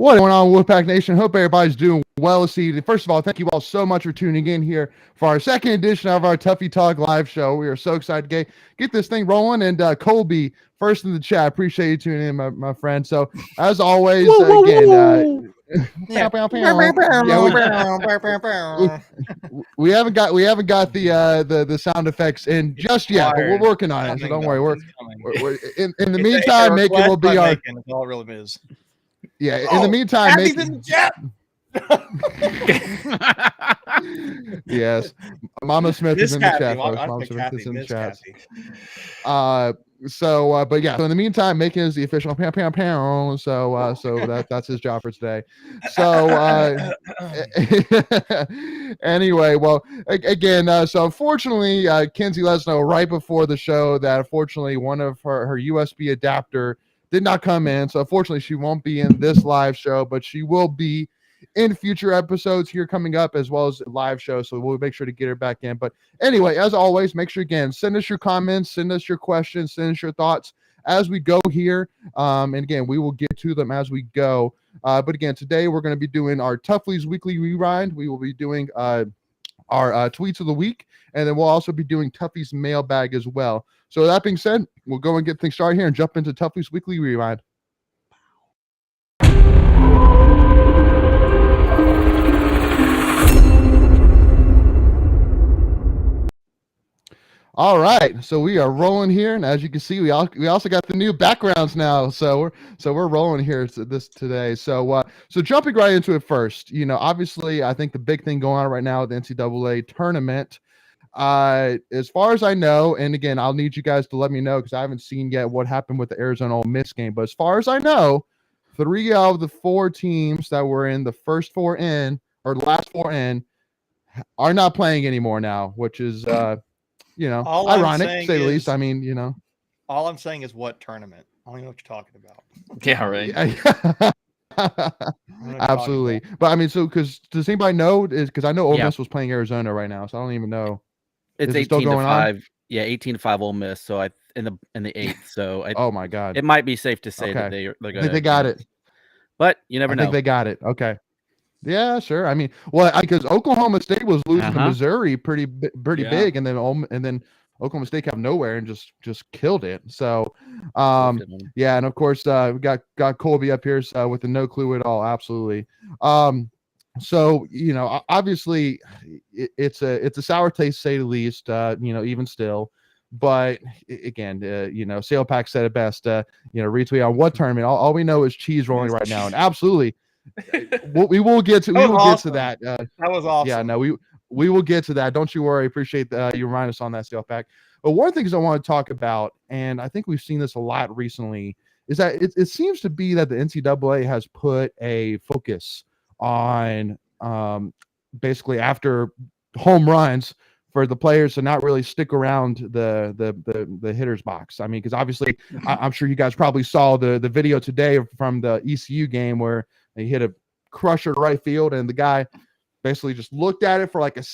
What going on, Wolfpack Nation? Hope everybody's doing well this evening. First of all, thank you all so much for tuning in here for our second edition of our Tuffy Talk live show. We are so excited to get this thing rolling. And Colby, first in the chat, appreciate you tuning in, my friend. So as always, again, Yeah. we haven't got the sound effects in just yet, but we're working on it. So don't worry. We're in the meantime, Macon will be our. That's all it really is. Yeah. In the meantime, Macon. Yes, Mama Smith is in the chat. Mama Smith is in the chat. But yeah. So in the meantime, Macon is the official pow. So that's his job for today. So anyway, well, again, so unfortunately, Kenzie let us know right before the show that unfortunately one of her USB adapter did not come in. So unfortunately, she won't be in this live show, but she will be in future episodes here coming up, as well as live shows. So we'll make sure to get her back in. But anyway, as always, make sure again, send us your comments, send us your questions, send us your thoughts as we go here. And again, we will get to them as we go. But again, today we're going to be doing our Tuffy's Weekly Rewind. We will be doing our tweets of the week, and then we'll also be doing Tuffy's mailbag as well. So that being said, we'll go and get things started here and jump into Tuffy's Weekly Rewind. All right, so we are rolling here, and as you can see, we also got the new backgrounds now. So we're rolling here today. So jumping right into it first, obviously, I think the big thing going on right now with the NCAA tournament, as far as I know, and again, I'll need you guys to let me know because I haven't seen yet what happened with the Arizona Ole Miss game. But as far as I know, 3 out of the 4 teams that were in the first 4 in or the last 4 in are not playing anymore now, which is ironic to say the least. I mean, all I'm saying is what tournament? I don't even know what you're talking about. Yeah, right. Absolutely. But I mean, so does anybody know? Because I know Ole Miss was playing Arizona right now, so I don't even know. It's 18-5. Yeah, 18-5 Ole Miss. So in the 8th. So oh my God, it might be safe to say that they're I think they got it, but you never know. I think they got it. Okay. Yeah, sure. I mean, because Oklahoma State was losing to Missouri pretty big, and then Oklahoma State came out of nowhere and just killed it. So, yeah, and of course we got Colby up here with the no clue at all. Absolutely. So obviously it's a sour taste to say the least. Even still. But again, Sailpack said it best. Retweet on what tournament? All we know is cheese rolling right now, and absolutely. We will get to that. That was awesome. Yeah, no, we will get to that. Don't you worry. Appreciate you remind us on that stuff back. But one of the things I want to talk about, and I think we've seen this a lot recently, is that it seems to be that the NCAA has put a focus on basically after home runs for the players to not really stick around the hitter's box. I mean, because obviously I'm sure you guys probably saw the video today from the ECU game where he hit a crusher to right field, and the guy basically just looked at it for like a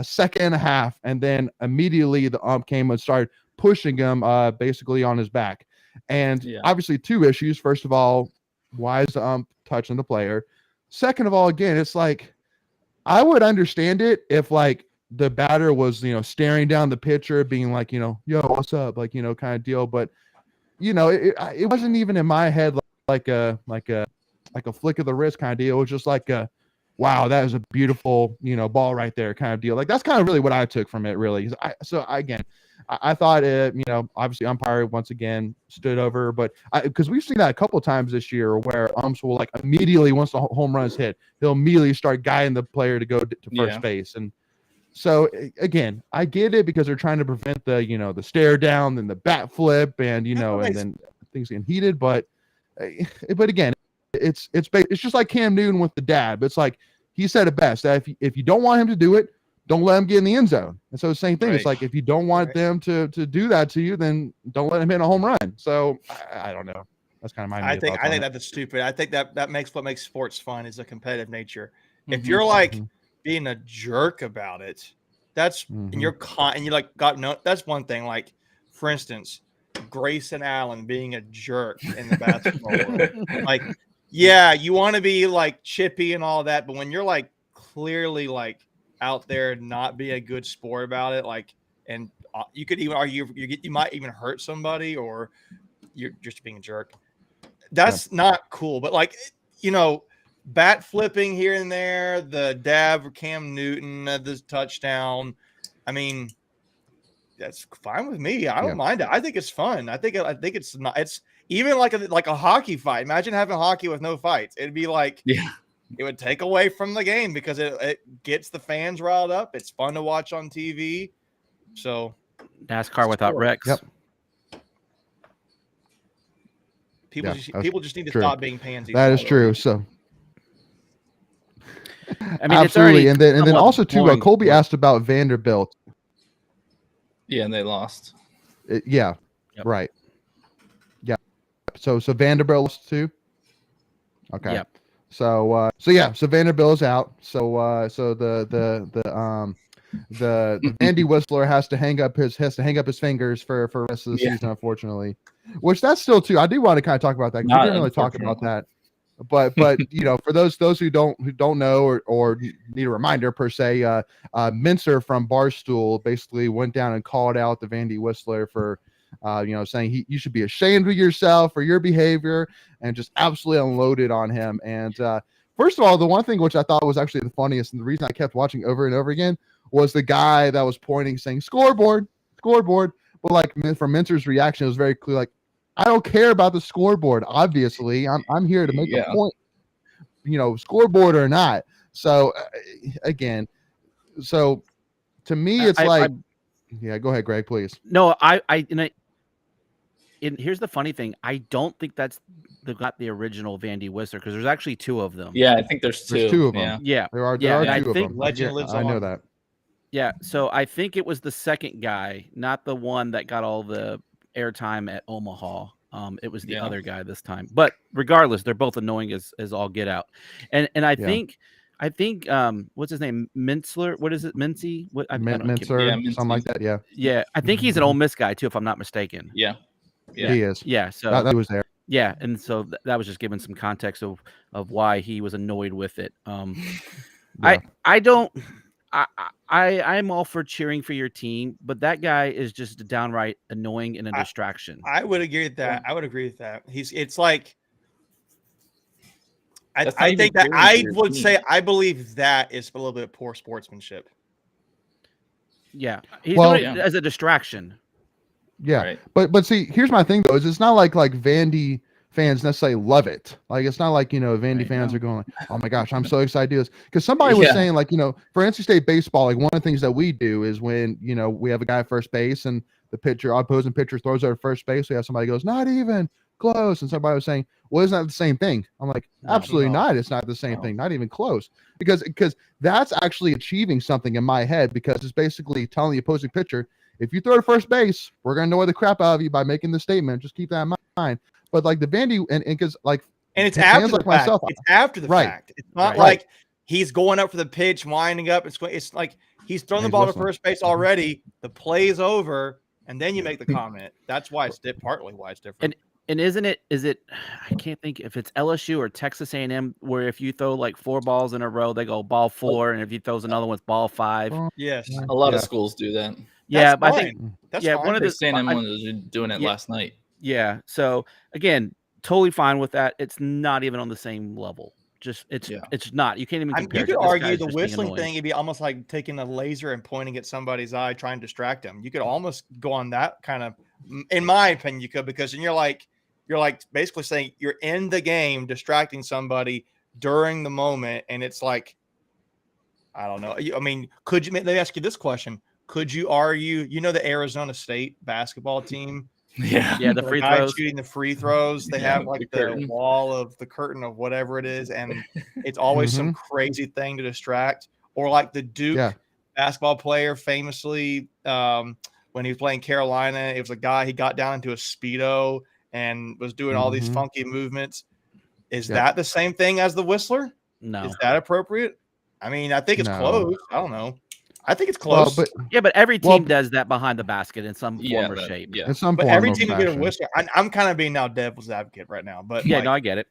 second and a half, and then immediately the ump came and started pushing him basically on his back. And obviously 2 issues. First of all, why is the ump touching the player? Second of all, again, it's like I would understand it if like the batter was staring down the pitcher, being like yo, what's up, like kind of deal. But it wasn't even in my head like a flick of the wrist kind of deal. It was just like wow, that is a beautiful, ball right there kind of deal. Like that's kind of really what I took from it, really. I thought obviously umpire once again stood over, but because we've seen that a couple of times this year where umps will like immediately once the home run is hit, he'll immediately start guiding the player to go to first base. And so again, I get it because they're trying to prevent the the stare down and the bat flip and and then things getting heated, but again, it's just like Cam Newton with the dab. It's like he said it best that if you don't want him to do it, don't let him get in the end zone. And so the same thing. Right. It's like if you don't want them to do that to you, then don't let him hit a home run. So I don't know. That's kind of my. I think that's stupid. I think that makes what makes sports fun is a competitive nature. If you're like being a jerk about it, that's and you're and you like got no. That's one thing. Like for instance, Grayson Allen being a jerk in the basketball world. Like Yeah, you want to be like chippy and all that, but when you're like clearly like out there not be a good sport about it, like, and you could even argue you might even hurt somebody, or you're just being a jerk. That's not cool. But like, bat flipping here and there, the dab for Cam Newton, this touchdown. I mean, that's fine with me. I don't mind it. I think it's fun. I think it's not. It's even like a hockey fight. Imagine having hockey with no fights. It'd be like, it would take away from the game because it gets the fans riled up. It's fun to watch on TV. So NASCAR without wrecks. Yep. People just need to stop being pansies. That is true. So, I mean, absolutely. And then also too, Colby asked about Vanderbilt. Yeah, and they lost. Right. Yeah. So Vanderbilt lost too. Okay. Yep. So Vanderbilt is out. So the Andy Whistler has to hang up his fingers for the rest of the season, unfortunately. Which that's still too. I do want to kind of talk about that. We didn't really talk about that. But for those who don't know or need a reminder per se, Mincer from Barstool basically went down and called out the Vandy Whistler for saying you should be ashamed of yourself for your behavior, and just absolutely unloaded on him. And first of all, the one thing which I thought was actually the funniest, and the reason I kept watching over and over again, was the guy that was pointing saying scoreboard. But like from Mincer's reaction, it was very clear, like, I don't care about the scoreboard. Obviously, I'm here to make a point, scoreboard or not. So again, to me, it's go ahead, Greg, please. No, and here's the funny thing. I don't think they've got the original Vandy Whistler, because there's actually two of them. Yeah, I think there's two. There's two of them. Yeah. There are two of them. Legend lives on. I know that. Yeah, so I think it was the second guy, not the one that got all the airtime at Omaha. It was the other guy this time. But regardless, they're both annoying as all get out. And I think what's his name? Mintzler? What is it? Mincy? What Mincer, something like that. Yeah. Yeah, I think he's an Ole Miss guy too, if I'm not mistaken. Yeah. He is. Yeah, so that was there. Yeah, and so that was just giving some context of why he was annoyed with it. I'm all for cheering for your team, but that guy is just downright annoying and a distraction. I would agree with that. I would agree with that. It's like, I think that I would say I believe that is a little bit of poor sportsmanship. Yeah, he's doing it as a distraction. Yeah, right. But see, here's my thing though: is it's not like Vandy fans necessarily love it. Like, it's not like Vandy fans are going like, oh my gosh, I'm so excited to do this. Because somebody was saying, like, for NC State baseball, like, one of the things that we do is when we have a guy at first base and the opposing pitcher throws out at first base, we have somebody goes, not even close, and somebody was saying, well, isn't that the same thing? I'm like, absolutely not. It's not the same thing, not even close. Because that's actually achieving something in my head, because it's basically telling the opposing pitcher, if you throw to first base, we're gonna annoy the crap out of you by making the statement. Just keep that in mind. But like the Vandy, and because like, and it's after the fact. It's after the fact. It's not like he's going up for the pitch, winding up. It's like he's thrown the ball to first base already. The play's over, and then you make the comment. That's why it's partly why it's different. And is it? I can't think if it's LSU or Texas A&M, where if you throw like 4 balls in a row, they go ball 4, and if you throws another one, it's ball 5. Yes, a lot of schools do that. Yeah, but I think that's fine. One of the A&M was doing it last night. Yeah. So again, totally fine with that. It's not even on the same level. Just it's not. You can't even compare. You could argue the whistling thing would be almost like taking a laser and pointing at somebody's eye, trying to distract them. You could almost go on that kind of, in my opinion, you could, because then you're like basically saying you're in the game, distracting somebody during the moment, and it's like, I don't know. I mean, let me ask you this question. Could you argue, the Arizona State basketball team? Yeah, the free throws. Shooting the free throws. They have like the wall of the curtain of whatever it is, and it's always some crazy thing to distract. Or like the Duke basketball player famously, when he was playing Carolina, it was a guy, he got down into a Speedo and was doing all these funky movements. Is that the same thing as the Whistler? No. Is that appropriate? I mean, I think it's close. I don't know. I think it's close. But every team does that behind the basket in some form or shape. Yeah, in some but form every team fashion. Get a Whistler. I'm kind of being now devil's advocate right now, but no, I get it.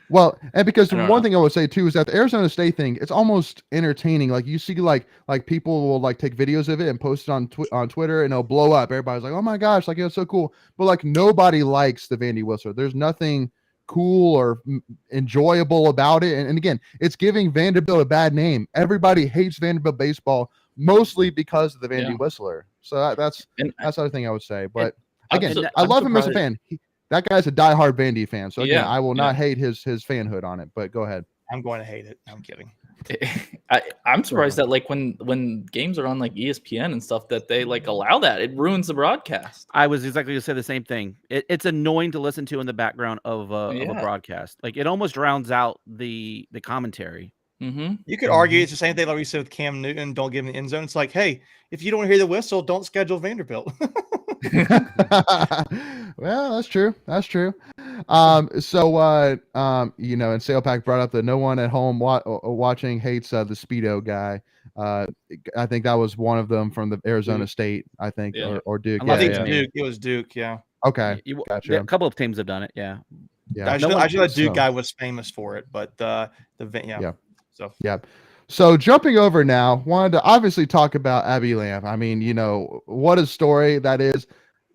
Well, and because I don't one know. thing I would say too is that the Arizona State thing, it's almost entertaining. Like you see, like people will like take videos of it and post it on Twitter, and it'll blow up. Everybody's like, "Oh my gosh, like it's so cool!" But like nobody likes the Vandy Whistler. There's nothing cool or enjoyable about it. And again, it's giving Vanderbilt a bad name. Everybody hates Vanderbilt baseball mostly because of the Vandy Whistler. So that's the other thing I would say. But again, I love him as a fan. That guy's a diehard Vandy fan. So again, I will not hate his fanhood on it. But go ahead. I'm going to hate it. I'm kidding. I'm surprised that like when games are on like ESPN and stuff that they like allow that. It ruins the broadcast. I was exactly going to say the same thing. It's annoying to listen to in the background of a broadcast. Like it almost drowns out the commentary. You could argue it's the same thing like we said with Cam Newton. Don't give him the end zone. It's like, hey, if you don't hear the whistle, don't schedule Vanderbilt. Well, that's true. That's true. So you know, and Sailpack brought up that no one at home watching hates the Speedo guy. I think that was one of them from the Arizona State, I think, or Duke. I think Duke. It was Duke. Yeah. Okay. Gotcha. A couple of teams have done it. Yeah. Yeah. Actually, the Duke guy was famous for it, but So jumping over now, wanted to obviously talk about Abby Lamb. I mean, you know, what a story that is.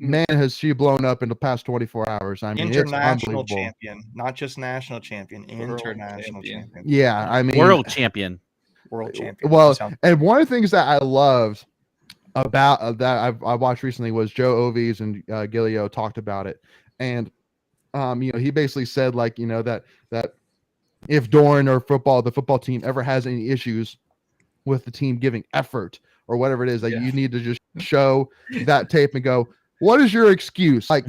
Man, has she blown up in the past 24 hours. I mean, international champion, not just national champion, international champion. Yeah, I mean, world champion. Well, and one of the things that I loved about that I watched recently was Joe Ovies and Gilio talked about it. And, you know, he basically said like, you know, that if Doran or the football team ever has any issues with the team giving effort or whatever it is, that you need to just show that tape and go, what is your excuse? Like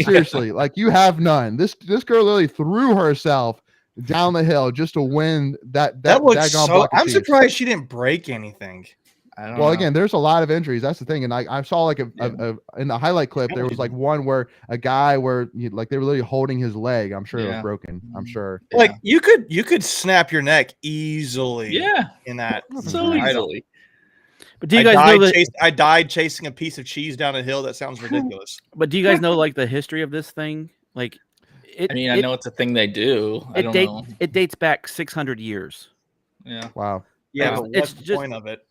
seriously, like you have none. This girl literally threw herself down the hill just to win that looks so. I'm surprised she didn't break anything. Well, again, there's a lot of injuries. That's the thing. And I saw like a in the highlight clip, there was like one where a guy like they were literally holding his leg. I'm sure it was broken. I'm sure. Like you could snap your neck easily. Yeah. In that so easily. But do you guys know that I died chasing a piece of cheese down a hill? That sounds ridiculous. But do you guys know like the history of this thing? Like, I know it's a thing they do. It dates back 600 years. Yeah. Wow. Yeah. But what's the point of it?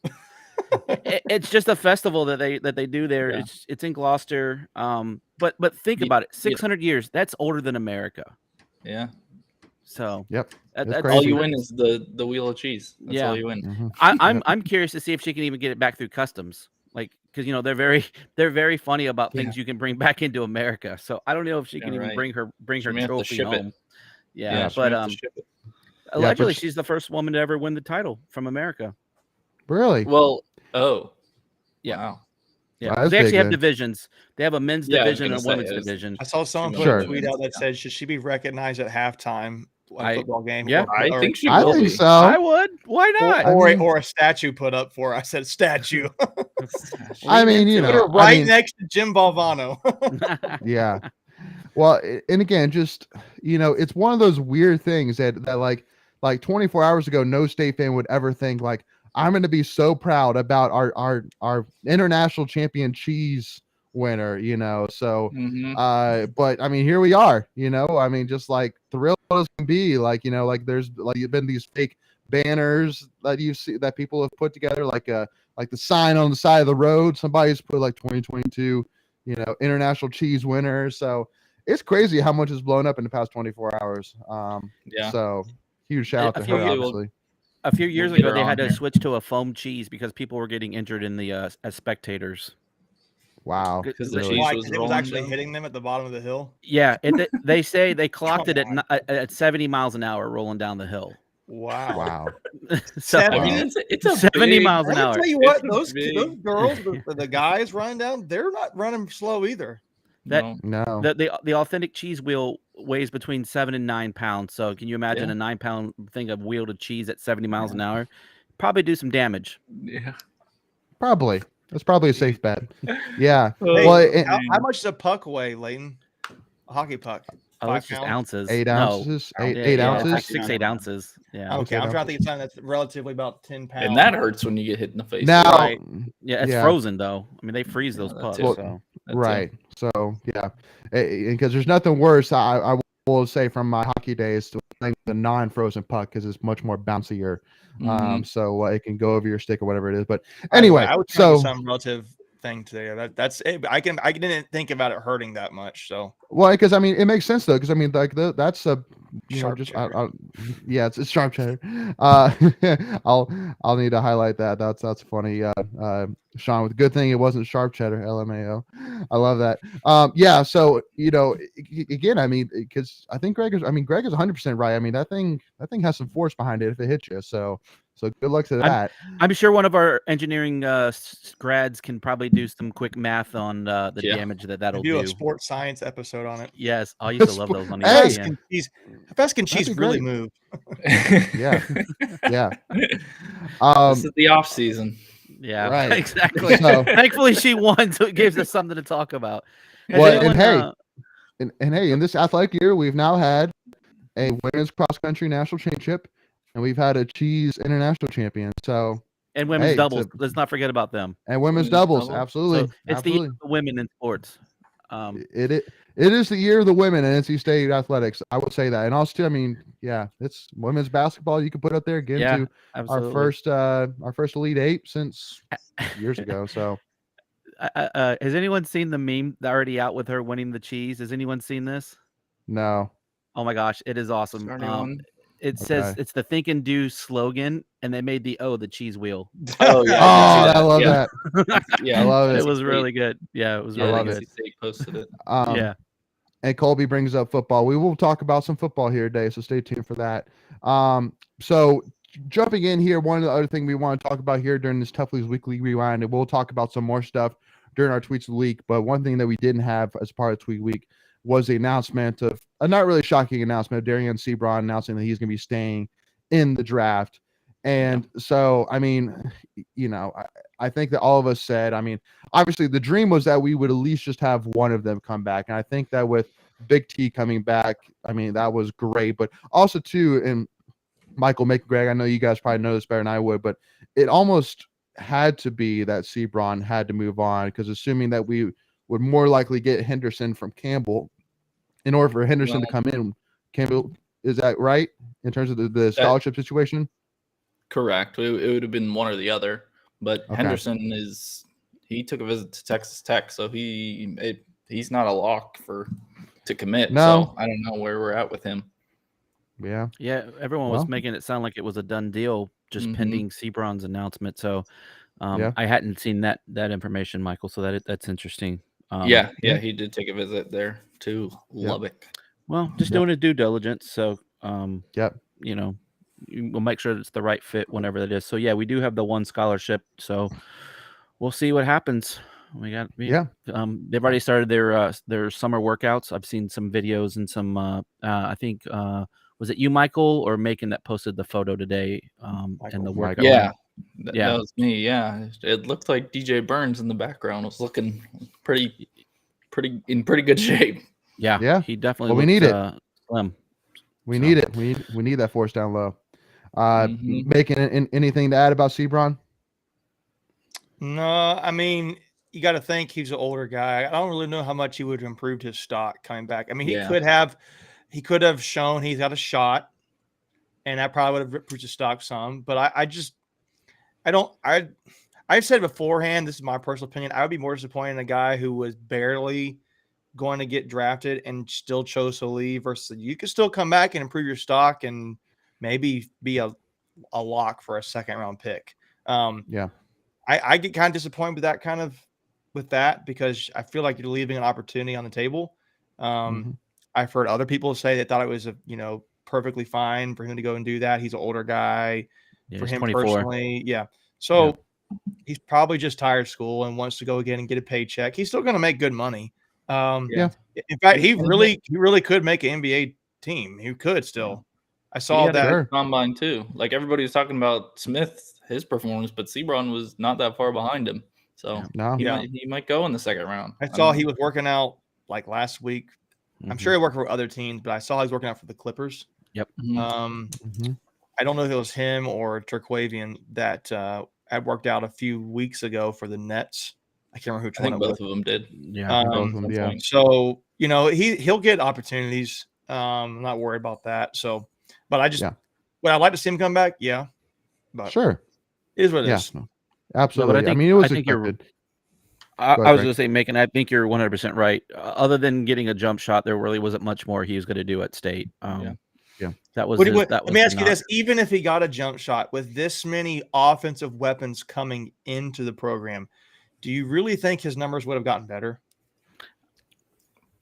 It's just a festival that they do there. Yeah. It's in Gloucester. But think about it. 600 years. That's older than America. Yeah. So yep. That's all you win is the wheel of cheese. That's all you win. Mm-hmm. I'm curious to see if she can even get it back through customs. Like, because you know they're very funny about things you can bring back into America. So I don't know if she can even bring her trophy home. Yeah, but allegedly she's the first woman to ever win the title from America. Really? Well, yeah. Wow. Yeah, wow, they actually have divisions. They have a men's division and a women's division. I saw someone put a tweet out that said, "Should she be recognized at halftime a football game?" Yeah, I think she will. I think so. I would. Why not? Or a statue put up for her. I said statue. I mean, you know, next to Jim Valvano. Yeah. Well, and again, just you know, it's one of those weird things that like 24 hours ago, no State fan would ever think like, I'm going to be so proud about our international champion cheese winner, you know. So, but I mean, here we are, you know. I mean, just like thrilled as can be, like you know, like there's like been these fake banners that you see that people have put together, like the sign on the side of the road. Somebody's put like 2022, you know, international cheese winner. So it's crazy how much has blown up in the past 24 hours. So huge shout out to her, obviously. A few years ago, they had to switch to a foam cheese because people were getting injured in the as spectators. Wow, because the cheese was actually hitting them at the bottom of the hill. Yeah, they say they clocked it at 70 miles an hour rolling down the hill. Wow. So, I mean, it's 70 miles an hour. I'll tell you what, those girls, the guys running down, they're not running slow either. No. The authentic cheese wheel weighs between 7 and 9 pounds. So can you imagine a 9-pound thing of wheeled cheese at 70 miles an hour? Probably do some damage. Yeah, probably. That's probably a safe bet. Yeah. Hey, how much does a puck weigh, Leighton? A hockey puck? Oh, it's just ounces. 8 ounces. No. 8 ounces. Like 6-8 ounces. Yeah. Okay, I'm trying to think of something that's relatively about 10 pounds. And that hurts when you get hit in the face. Now, yeah, it's frozen though. I mean, they freeze those pucks. Right. So yeah, because there's nothing worse. I will say from my hockey days to playing the non-frozen puck because it's much more bouncier. So it can go over your stick or whatever it is. But anyway, I was trying to get some relative thing today. That's it. I didn't think about it hurting that much. So well, because I mean, it makes sense though. Because I mean, like that's a sharp cheddar. yeah, it's sharp cheddar. I'll need to highlight that. That's funny. Sean, with good thing it wasn't sharp cheddar. LMAO. I love that. Yeah. So again, I mean, because I think Greg is 100% right. I mean, that thing has some force behind it if it hits you. So good luck to that. I'm sure one of our engineering grads can probably do some quick math on the damage that'll do. A sports science episode on it. Yes, I used to love those on ESPN. How fast can cheese really move? Yeah. This is the off season. Yeah, right. Exactly. So, thankfully, she won, so it gives us something to talk about. And hey, in this athletic year, we've now had a women's cross country national championship, and we've had a cheese international champion. So and women's doubles. Let's not forget about them. And women's doubles, absolutely. So it's the year of the women in sports. It is the year of the women in NC State athletics. I would say that, and also, I mean, yeah, it's women's basketball. You can put up there again to our first Elite Eight since years ago. So, has anyone seen the meme already out with her winning the cheese? Has anyone seen this? No. Oh my gosh, it is awesome. It says it's the Think and Do slogan, and they made the cheese wheel. Oh yeah, I love that. Yeah, I love it. It was really good. Yeah, it was really good. They posted it. Yeah. And Colby brings up football. We will talk about some football here today, so stay tuned for that. So jumping in here, one of the other things we want to talk about here during this Tuffy's Weekly Rewind, and we'll talk about some more stuff during our Tweets of the Week. But one thing that we didn't have as part of Tweet Week was the announcement of a not really shocking announcement of Darian Sebron announcing that he's going to be staying in the draft. And so, I mean, I think that all of us said, I mean, obviously the dream was that we would at least just have one of them come back. And I think that with Big T coming back, I mean, that was great. But also, too, and Michael, Greg, I know you guys probably know this better than I would, but it almost had to be that Sebron had to move on, because assuming that we would more likely get Henderson from Campbell, in order for Henderson to come in, Campbell, is that right in terms of the scholarship situation? Correct. It would have been one or the other, but Henderson he took a visit to Texas Tech, so he's not a lock to commit. No. So I don't know where we're at with him. Yeah. Everyone was making it sound like it was a done deal, just pending Sebron's announcement. So I hadn't seen that information, Michael. So that's interesting. He did take a visit there to Lubbock. Well, just doing his due diligence. So we'll make sure it's the right fit whenever that is. So we do have the one scholarship. So we'll see what happens. They've already started their summer workouts. I've seen some videos and some I think was it you, Michael, or Macon, that posted the photo today in the workout? That was me. Yeah, it looked like DJ Burns in the background was looking pretty good shape. Yeah. He definitely. Well, we need it. Slim. We need it. We need that force down low. Making anything to add about Sebron? No, I mean, you got to think he's an older guy. I don't really know how much he would have improved his stock coming back. I mean, he could have shown he's got a shot, and that probably would have improved his stock some. But I've said beforehand, this is my personal opinion, I would be more disappointed in a guy who was barely going to get drafted and still chose to leave versus you could still come back and improve your stock and maybe be a lock for a second round pick. I get kind of disappointed with that because I feel like you're leaving an opportunity on the table. I've heard other people say they thought it was perfectly fine for him to go and do that. He's an older guy. For him 24. personally. So he's probably just tired of school and wants to go again and get a paycheck. He's still going to make good money. In fact, he really could make an NBA team. He could still. I saw that combine too. Like everybody was talking about Smith, his performance, but Sebron was not that far behind him. So he might go in the second round. I saw he was working out like last week. I'm sure he worked for other teams, but I saw he was working out for the Clippers. Yep. I don't know if it was him or Turquavian that had worked out a few weeks ago for the Nets. I can't remember who. I think both of them did. So he'll get opportunities. I'm not worried about that. So, but I just Yeah. would I like to see him come back? Yeah, but Sure. it is what it Yeah. is. No, Absolutely. but I mean, it was I think you're. expected. I Go was ahead, going to say, Macon, I think you're 100% right. Other than getting a jump shot, there really wasn't much more he was going to do at State. Yeah. That was What, his, that let was me the ask you knock. this: even if he got a jump shot with this many offensive weapons coming into the program, do you really think his numbers would have gotten better?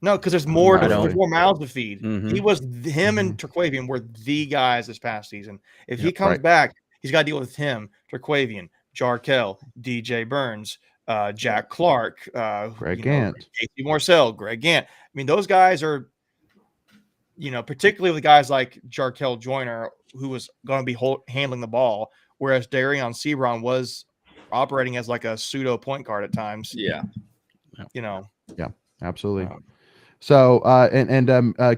No, because there's more. Not There's really. more mouths to feed. Mhm. He was him and Terquavian were the guys this past season. If he comes right. back, he's got to deal with him, Terquavian, Jarkel, DJ Burns, Jack Clark, Greg Gant. Casey Morcell, Greg Gant. I mean, those guys are, particularly with guys like Jarkel Joyner, who was going to be handling the ball, whereas Darion Sebron was operating as like a pseudo point guard at times. Yeah. Yeah, absolutely. So,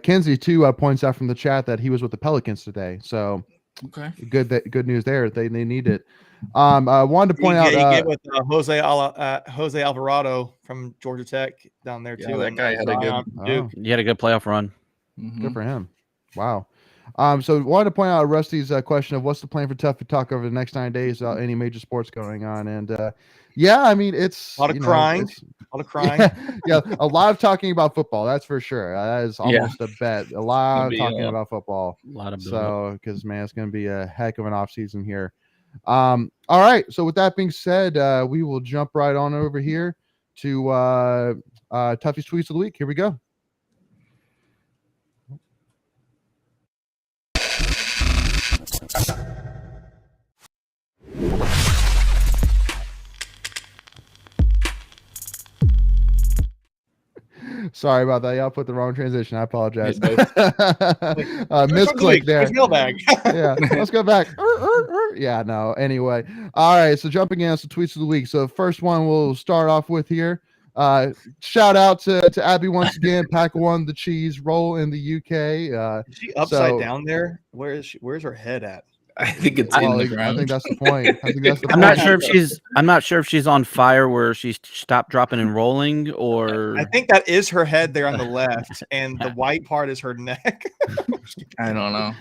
Kenzie too points out from the chat that he was with the Pelicans today. So, Okay. good news there. They need it. I wanted to point out. He get with Jose Alvarado from Georgia Tech down there too. Yeah, that guy had a good. Duke. He had a good playoff run. Good for him. Wow. So wanted to point out Rusty's question of what's the plan for Tuffy Talk over the next 9 days? Any major sports going on? And yeah, I mean it's A lot of crying. Yeah, a lot of talking about football. That's for sure. That is almost a bet. A lot of talking about football. A lot of because man, it's going to be a heck of an off season here. All right. So with that being said, we will jump right on over here to Tuffy's tweets of the week. Here we go. Sorry about that. Y'all put the wrong transition. I apologize. Misclick there. Mailbag. Yeah, let's go back. Yeah, no. Anyway, all right. So jumping in on some tweets of the week. So the first one we'll start off with here. Shout out to Abby once again. Pack won the cheese roll in the UK. Is she upside down there? Where's her head at? I think it's in the ground. I think that's the point. I'm not sure if she's on fire where she's stopped dropping and rolling, or I think that is her head there on the left, and the white part is her neck. I don't know.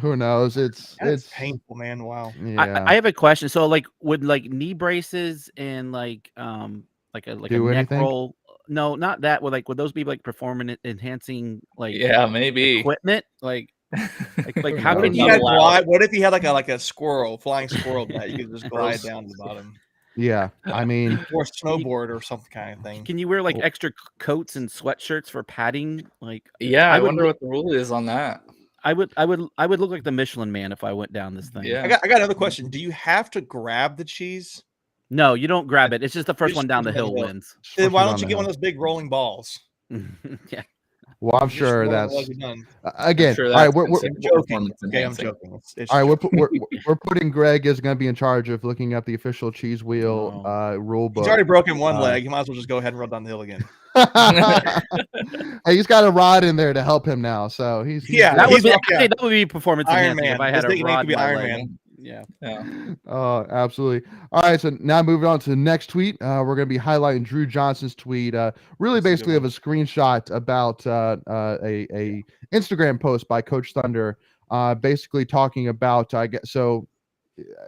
Who knows? It's painful, man. Wow. Yeah. I have a question. So like would like knee braces and like a neck roll? No, not that. Would those be like performance enhancing maybe equipment? Like how can you glide? What if you had like a flying squirrel that you could just glide down to the bottom? Yeah, I mean, or snowboard or some kind of thing. Can you wear like extra coats and sweatshirts for padding? I wonder what the rule is on that. I would look like the Michelin Man if I went down this thing. Yeah. I got another question. Do you have to grab the cheese? No, you don't grab it. It's just the first one down the hill wins. Then why don't you get one of those big rolling balls? Yeah. Well, I'm sure that's again. Sure all right, I'm joking. Okay, I'm joking. All right, we're putting Greg is going to be in charge of looking up the official cheese wheel rule book. He's already broken one leg. You might as well just go ahead and run down the hill again. Hey, he's got a rod in there to help him now, so he's that would be performance enhancing if I had a rod in my Iron leg. Man. Yeah. Oh, absolutely. All right, so now moving on to the next tweet. We're going to be highlighting Drew Johnson's tweet. Really, basically, of a screenshot about a Instagram post by Coach Thunder, basically talking about. I guess so.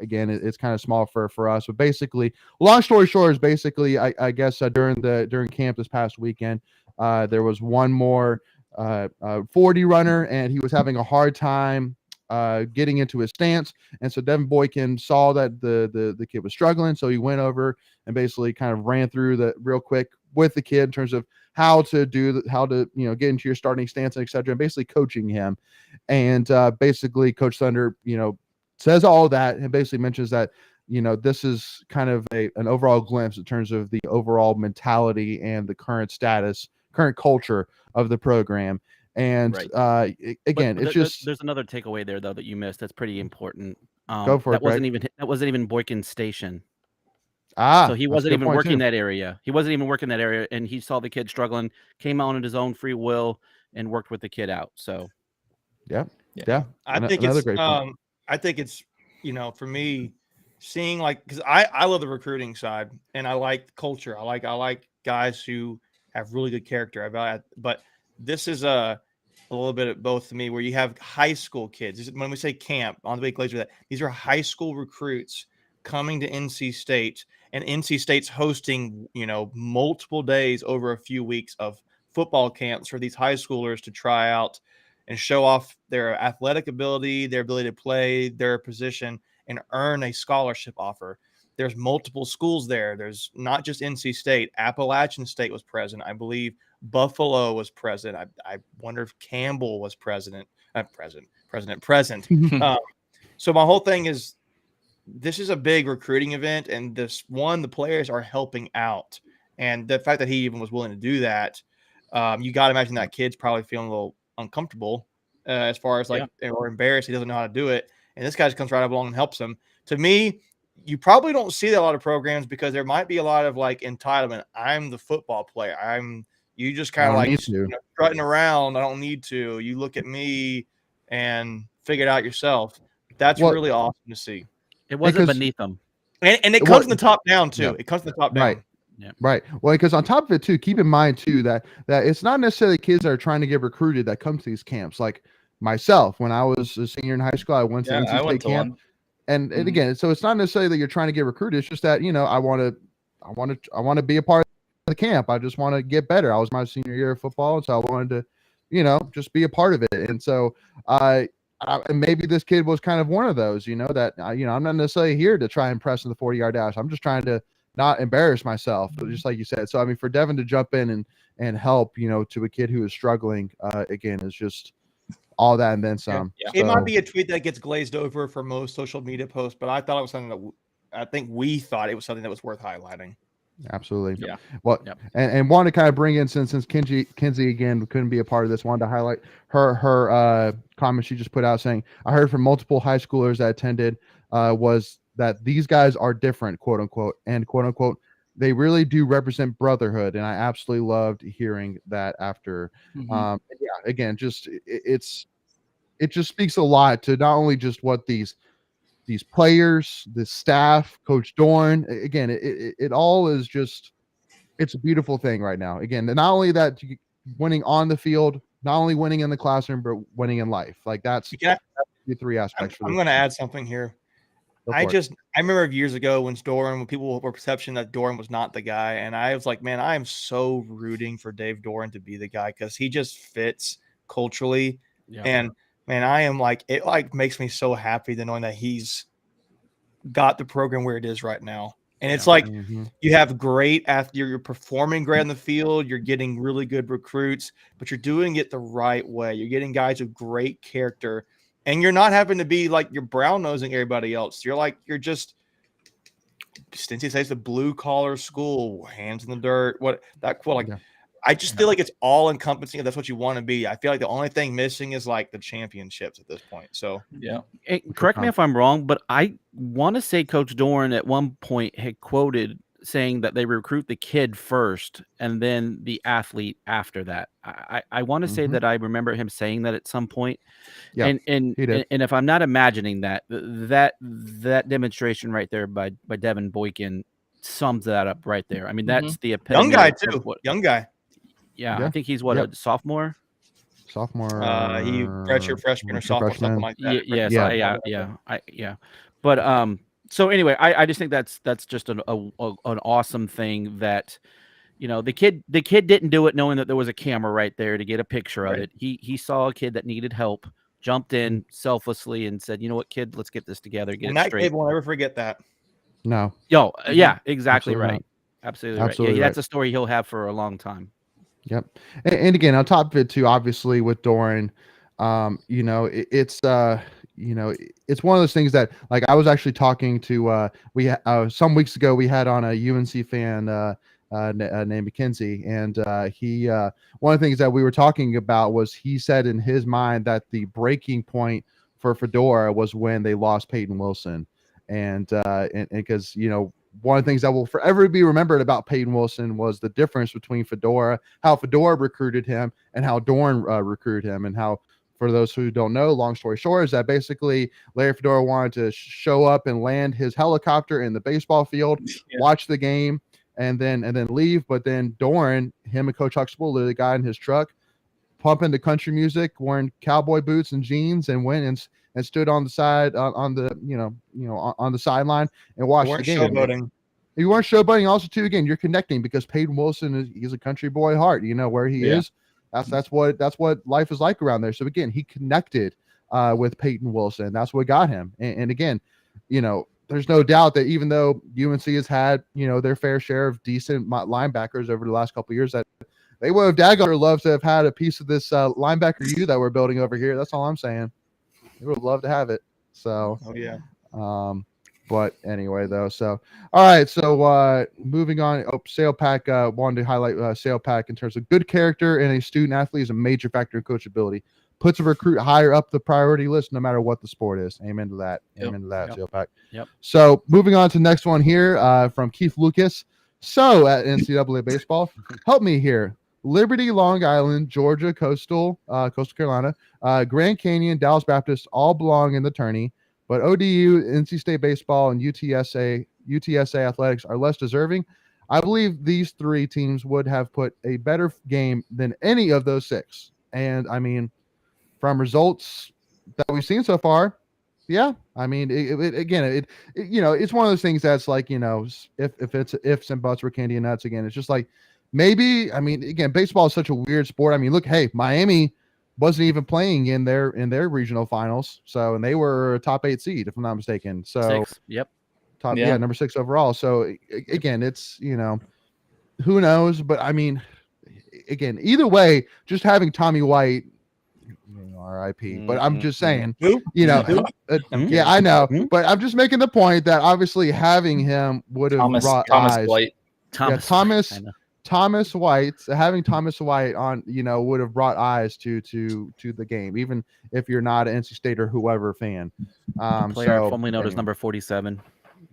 Again, it's kind of small for us, but basically, long story short is basically, I guess during camp this past weekend, there was one more 40 runner, and he was having a hard time getting into his stance, and so Devin Boykin saw that the kid was struggling, so he went over and basically kind of ran through the real quick with the kid in terms of how to get into your starting stance, and etc., and basically coaching him. And basically Coach Thunder says all that and basically mentions that this is kind of an overall glimpse in terms of the overall mentality and the current culture of the program. And again, but it's just there's another takeaway there though that you missed. That's pretty important. Go for it. That wasn't even Boykin's station. So he wasn't even working that area. He wasn't even working that area, and he saw the kid struggling, came on at his own free will, and worked with the kid out. So, yeah. I think it's for me, seeing because I love the recruiting side and I like culture. I like guys who have really good character. But this is a little bit of both to me, where you have high school kids. When we say camp, on the big laser, that these are high school recruits coming to NC State, and NC State's hosting, multiple days over a few weeks of football camps for these high schoolers to try out and show off their athletic ability, their ability to play their position, and earn a scholarship offer. There's multiple schools there. There's not just NC State. Appalachian State was present. I believe Buffalo was present. I wonder if Campbell was present. So my whole thing is, this is a big recruiting event, and the players are helping out. And the fact that he even was willing to do that, you got to imagine that kid's probably feeling a little uncomfortable as far as or embarrassed. He doesn't know how to do it. And this guy just comes right up along and helps him. To me, you probably don't see that a lot of programs, because there might be a lot of entitlement. I'm the football player. You just kind of strutting around. I don't need to. You look at me and figure it out yourself. That's really awesome to see. It wasn't beneath them. And it comes from the top down too. Yeah. It comes from the top down. Right. Yeah. Right. Well, because on top of it too, keep in mind too that it's not necessarily kids that are trying to get recruited that come to these camps. Like myself, when I was a senior in high school, I went to NC State camp. And again, so it's not necessarily that you're trying to get recruited. It's just that, I want to be a part of the camp. I just want to get better. I was my senior year of football, and so I wanted to, just be a part of it. And so and maybe this kid was kind of one of those, that I'm not necessarily here to try and impress in the 40-yard dash. I'm just trying to not embarrass myself, just like you said. So I mean, for Devin to jump in and help, to a kid who is struggling, again, is just all that and then some. Yeah. It might be a tweet that gets glazed over for most social media posts, but I thought it was something that I think we thought it was something that was worth highlighting. Absolutely. Yeah. Well, and wanted to kind of bring in, since Kinsey again couldn't be a part of this, wanted to highlight her comment she just put out saying, I heard from multiple high schoolers that attended was that these guys are different, quote unquote, and quote unquote, they really do represent brotherhood. And I absolutely loved hearing that after. Again, just it just speaks a lot to not only just what these players, the staff, Coach Dorn, again, it all is just, it's a beautiful thing right now. Again, not only that winning on the field, not only winning in the classroom, but winning in life. Like that's the three aspects. I'm going to add something here. I remember years ago when people were perception that Doran was not the guy. And I was like, man, I am so rooting for Dave Doran to be the guy, because he just fits culturally. Yeah. And man, I am it makes me so happy to knowing that he's got the program where it is right now. And it's you have great you're performing great on the field. You're getting really good recruits, but you're doing it the right way. You're getting guys with great character, and you're not having to be you're brown nosing everybody else. You're just Stinty says the blue collar school, hands in the dirt. I just feel like it's all encompassing. If that's what you want to be. I feel like the only thing missing is the championships at this point. So correct me if I'm wrong, but I want to say Coach Doran at one point had quoted saying that they recruit the kid first and then the athlete after that. I want to say that I remember him saying that at some point. Yeah, and if I'm not imagining that demonstration right there by Devin Boykin sums that up right there. I mean, that's the epitome. Young guy too. Young guy. Yeah, I think he's a sophomore. He redshirt freshman or sophomore, something like that. Yeah. But so anyway, I just think that's just an awesome thing that the kid didn't do it knowing that there was a camera right there to get a picture of it. He saw a kid that needed help, jumped in selflessly, and said, "You know what, kid, let's get this together, get it straight." That kid won't ever forget that. No. Yeah, exactly right. Not. Absolutely right. Yeah, that's a story he'll have for a long time. Yep. And again, on top of it too, obviously with Doran, it's one of those things that I was actually talking to some weeks ago, we had on a UNC fan named Mackenzie, and he one of the things that we were talking about was he said in his mind that the breaking point for Fedora was when they lost Peyton Wilson, and because one of the things that will forever be remembered about Peyton Wilson was the difference between how Fedora recruited him and how Dorn recruited him, and how, for those who don't know, long story short, is that basically Larry Fedora wanted to show up and land his helicopter in the baseball field, watch the game, and then leave. But then Dorn, him and Coach Huxtable, the guy in his truck, pumping the country music, wearing cowboy boots and jeans, and went and stood on the side on the on the sideline and watched the game. Showboating. You weren't showboating. Also, too, again, you're connecting because Peyton Wilson he's a country boy at heart. You know where he is. That's what life is like around there. So again, he connected with Peyton Wilson. That's what got him. And again, there's no doubt that even though UNC has had their fair share of decent linebackers over the last couple of years, that they would have daggone loved to have had a piece of this linebacker U that we're building over here. That's all I'm saying. They would love to have it. So, but anyway, though. So, all right. So, moving on. Sale Pack wanted to highlight Sale Pack in terms of good character and a student athlete is a major factor in coachability. Puts a recruit higher up the priority list, no matter what the sport is. Amen to that. Amen to that. Sale Pack. Yep. So, moving on to the next one here from Keith Lucas. So, at NCAA baseball, help me here. Liberty, Long Island, Georgia, Coastal Carolina, Grand Canyon, Dallas Baptist all belong in the tourney, but ODU, NC State baseball, and UTSA athletics are less deserving. I believe these three teams would have put a better game than any of those six. And I mean, from results that we've seen so far, yeah. I mean, it's one of those things that's like, if it's ifs and buts or candy and nuts again, it's just like, maybe, I mean, again, baseball is such a weird sport. I mean, look, hey, Miami wasn't even playing in their regional finals. So, and they were a top 8 seed, if I'm not mistaken. So, 6. Yep. Number 6 overall. So, again, it's, who knows? But I mean, again, either way, just having Tommy White, RIP. But I'm just saying, yeah, I know. But I'm just making the point that obviously having him would have brought eyes. White. Thomas White, having Thomas White on, would have brought eyes to the game, even if you're not an NC State or whoever fan. Player formerly known as number 47.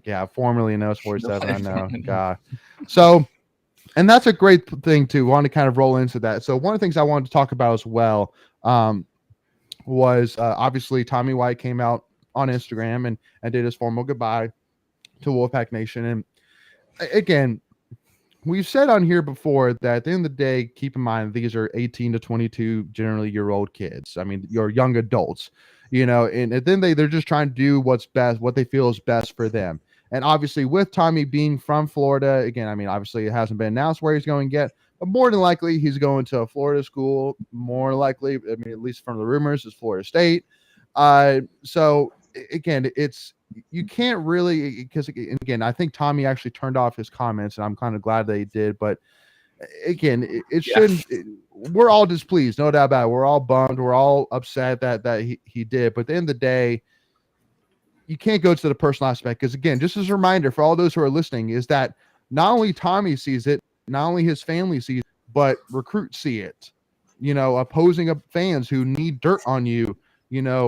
Yeah, formerly known as 47. I know. God. So, and that's a great thing too. Want to kind of roll into that. So one of the things I wanted to talk about as well was obviously Tommy White came out on Instagram and did his formal goodbye to Wolfpack Nation. And again, we've said on here before that at the end of the day, keep in mind, these are 18 to 22 generally year-old kids. I mean, you're young adults, and then they're just trying to do what's best, what they feel is best for them. And obviously with Tommy being from Florida, again, I mean, obviously it hasn't been announced where he's going yet, but more than likely he's going to a Florida school. More likely, I mean, at least from the rumors, is Florida State. So again, you can't really, because again, I think Tommy actually turned off his comments, and I'm kind of glad that he did. But again, it shouldn't. We're all displeased, no doubt about it. We're all bummed. We're all upset that he did. But at the end of the day, you can't go to the personal aspect, because again, just as a reminder for all those who are listening, is that not only Tommy sees it, not only his family sees it, but recruits see it. Opposing fans who need dirt on you,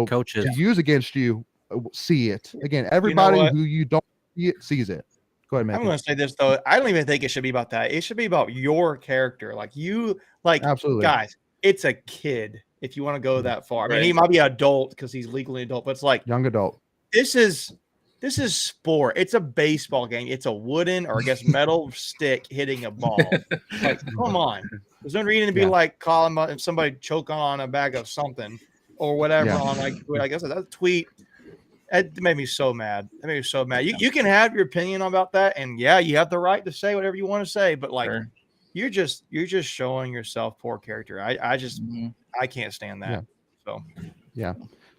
coaches to use against you, see it. Again, everybody who you don't see it sees it. Go ahead, man. I'm going to say this though. I don't even think it should be about that. It should be about your character. Absolutely, guys. It's a kid. If you want to go that far, I mean, he might be adult because he's legally adult, but it's like young adult. This is sport. It's a baseball game. It's a wooden or I guess metal stick hitting a ball. Like, come on. There's no reason to be like calling if somebody choke on a bag of something or whatever on I guess that tweet. It made me so mad. It made me so mad. You can have your opinion about that, and yeah, you have the right to say whatever you want to say, but like you're just showing yourself poor character. I can't stand that.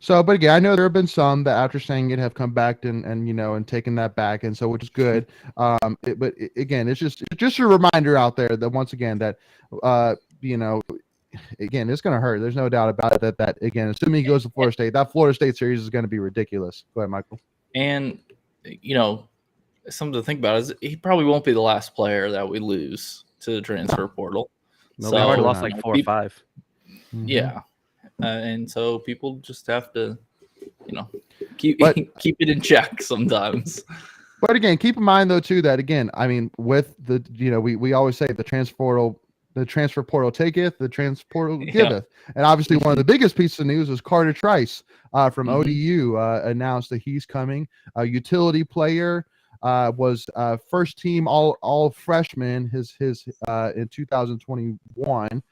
So, but again, I know there have been some that after saying it have come back and taken that back, and so which is good. Again, it's just a reminder out there that once again that again, it's going to hurt. There's no doubt about it that again, assuming he goes to Florida State, that Florida State series is going to be ridiculous. Go ahead, Michael. And, something to think about is he probably won't be the last player that we lose to the transfer portal. No, we already lost like 4 or 5. Yeah. And so people just have to, keep it in check sometimes. But again, keep in mind though too that again, I mean, with the we always say the transfer portal taketh, the transfer portal giveth, and obviously one of the biggest pieces of news is Carter Trice from ODU announced that he's coming, a utility player. was first team all freshman his in 2021,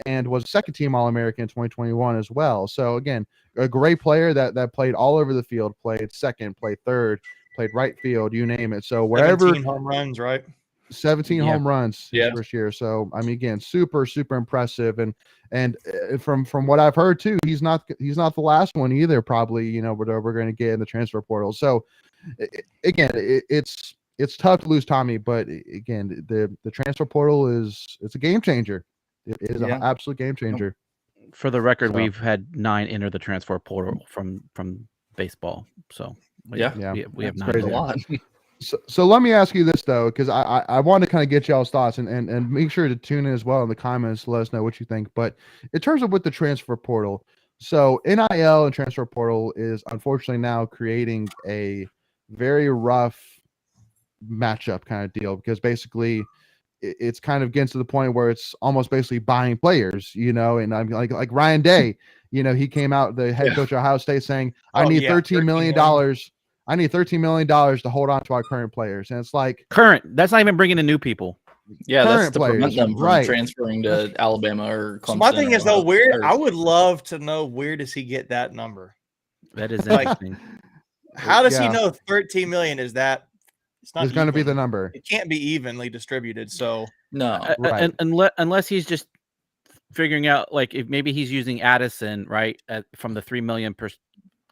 and was second team All American in 2021 as well. So again, a great player that played all over the field, played second, played third, played right field, you name it. So wherever 17 home runs, right? 17 home runs his Yeah. first year. So I mean, again, super impressive. And from what I've heard too, he's not the last one either. Probably, you know, we're going to get in the transfer portal. So it's tough to lose Tommy, but again, the transfer portal it's a game changer. It is an absolute game changer. For the record, So- we've had 9 enter the transfer portal from baseball. So we have That's 9. crazy. A lot. So let me ask you this though, because I want to kind of get y'all's thoughts and make sure to tune in as well in the comments to let us know what you think. But in terms of with the transfer portal, so NIL and transfer portal is unfortunately now creating a very rough matchup kind of deal, because basically it's kind of getting to the point where it's almost basically buying players, you know. And I'm like Ryan Day, you know, he came out, the head coach of Ohio State, saying, I need $13 million. I need $13 million to hold on to our current players. And it's like that's not even bringing in new people. Yeah, that's Current to prevent players, them from right. transferring to Alabama or Clemson. So my thing is though, or- where I would love to know, where does he get that number? That is Like, interesting. How does he Yeah. know 13 million is that? It's not It's going to be even. the number. It can't be evenly distributed. So No, Right. Unless he's just figuring out, like, if maybe he's using Addison, right, from the $3 million per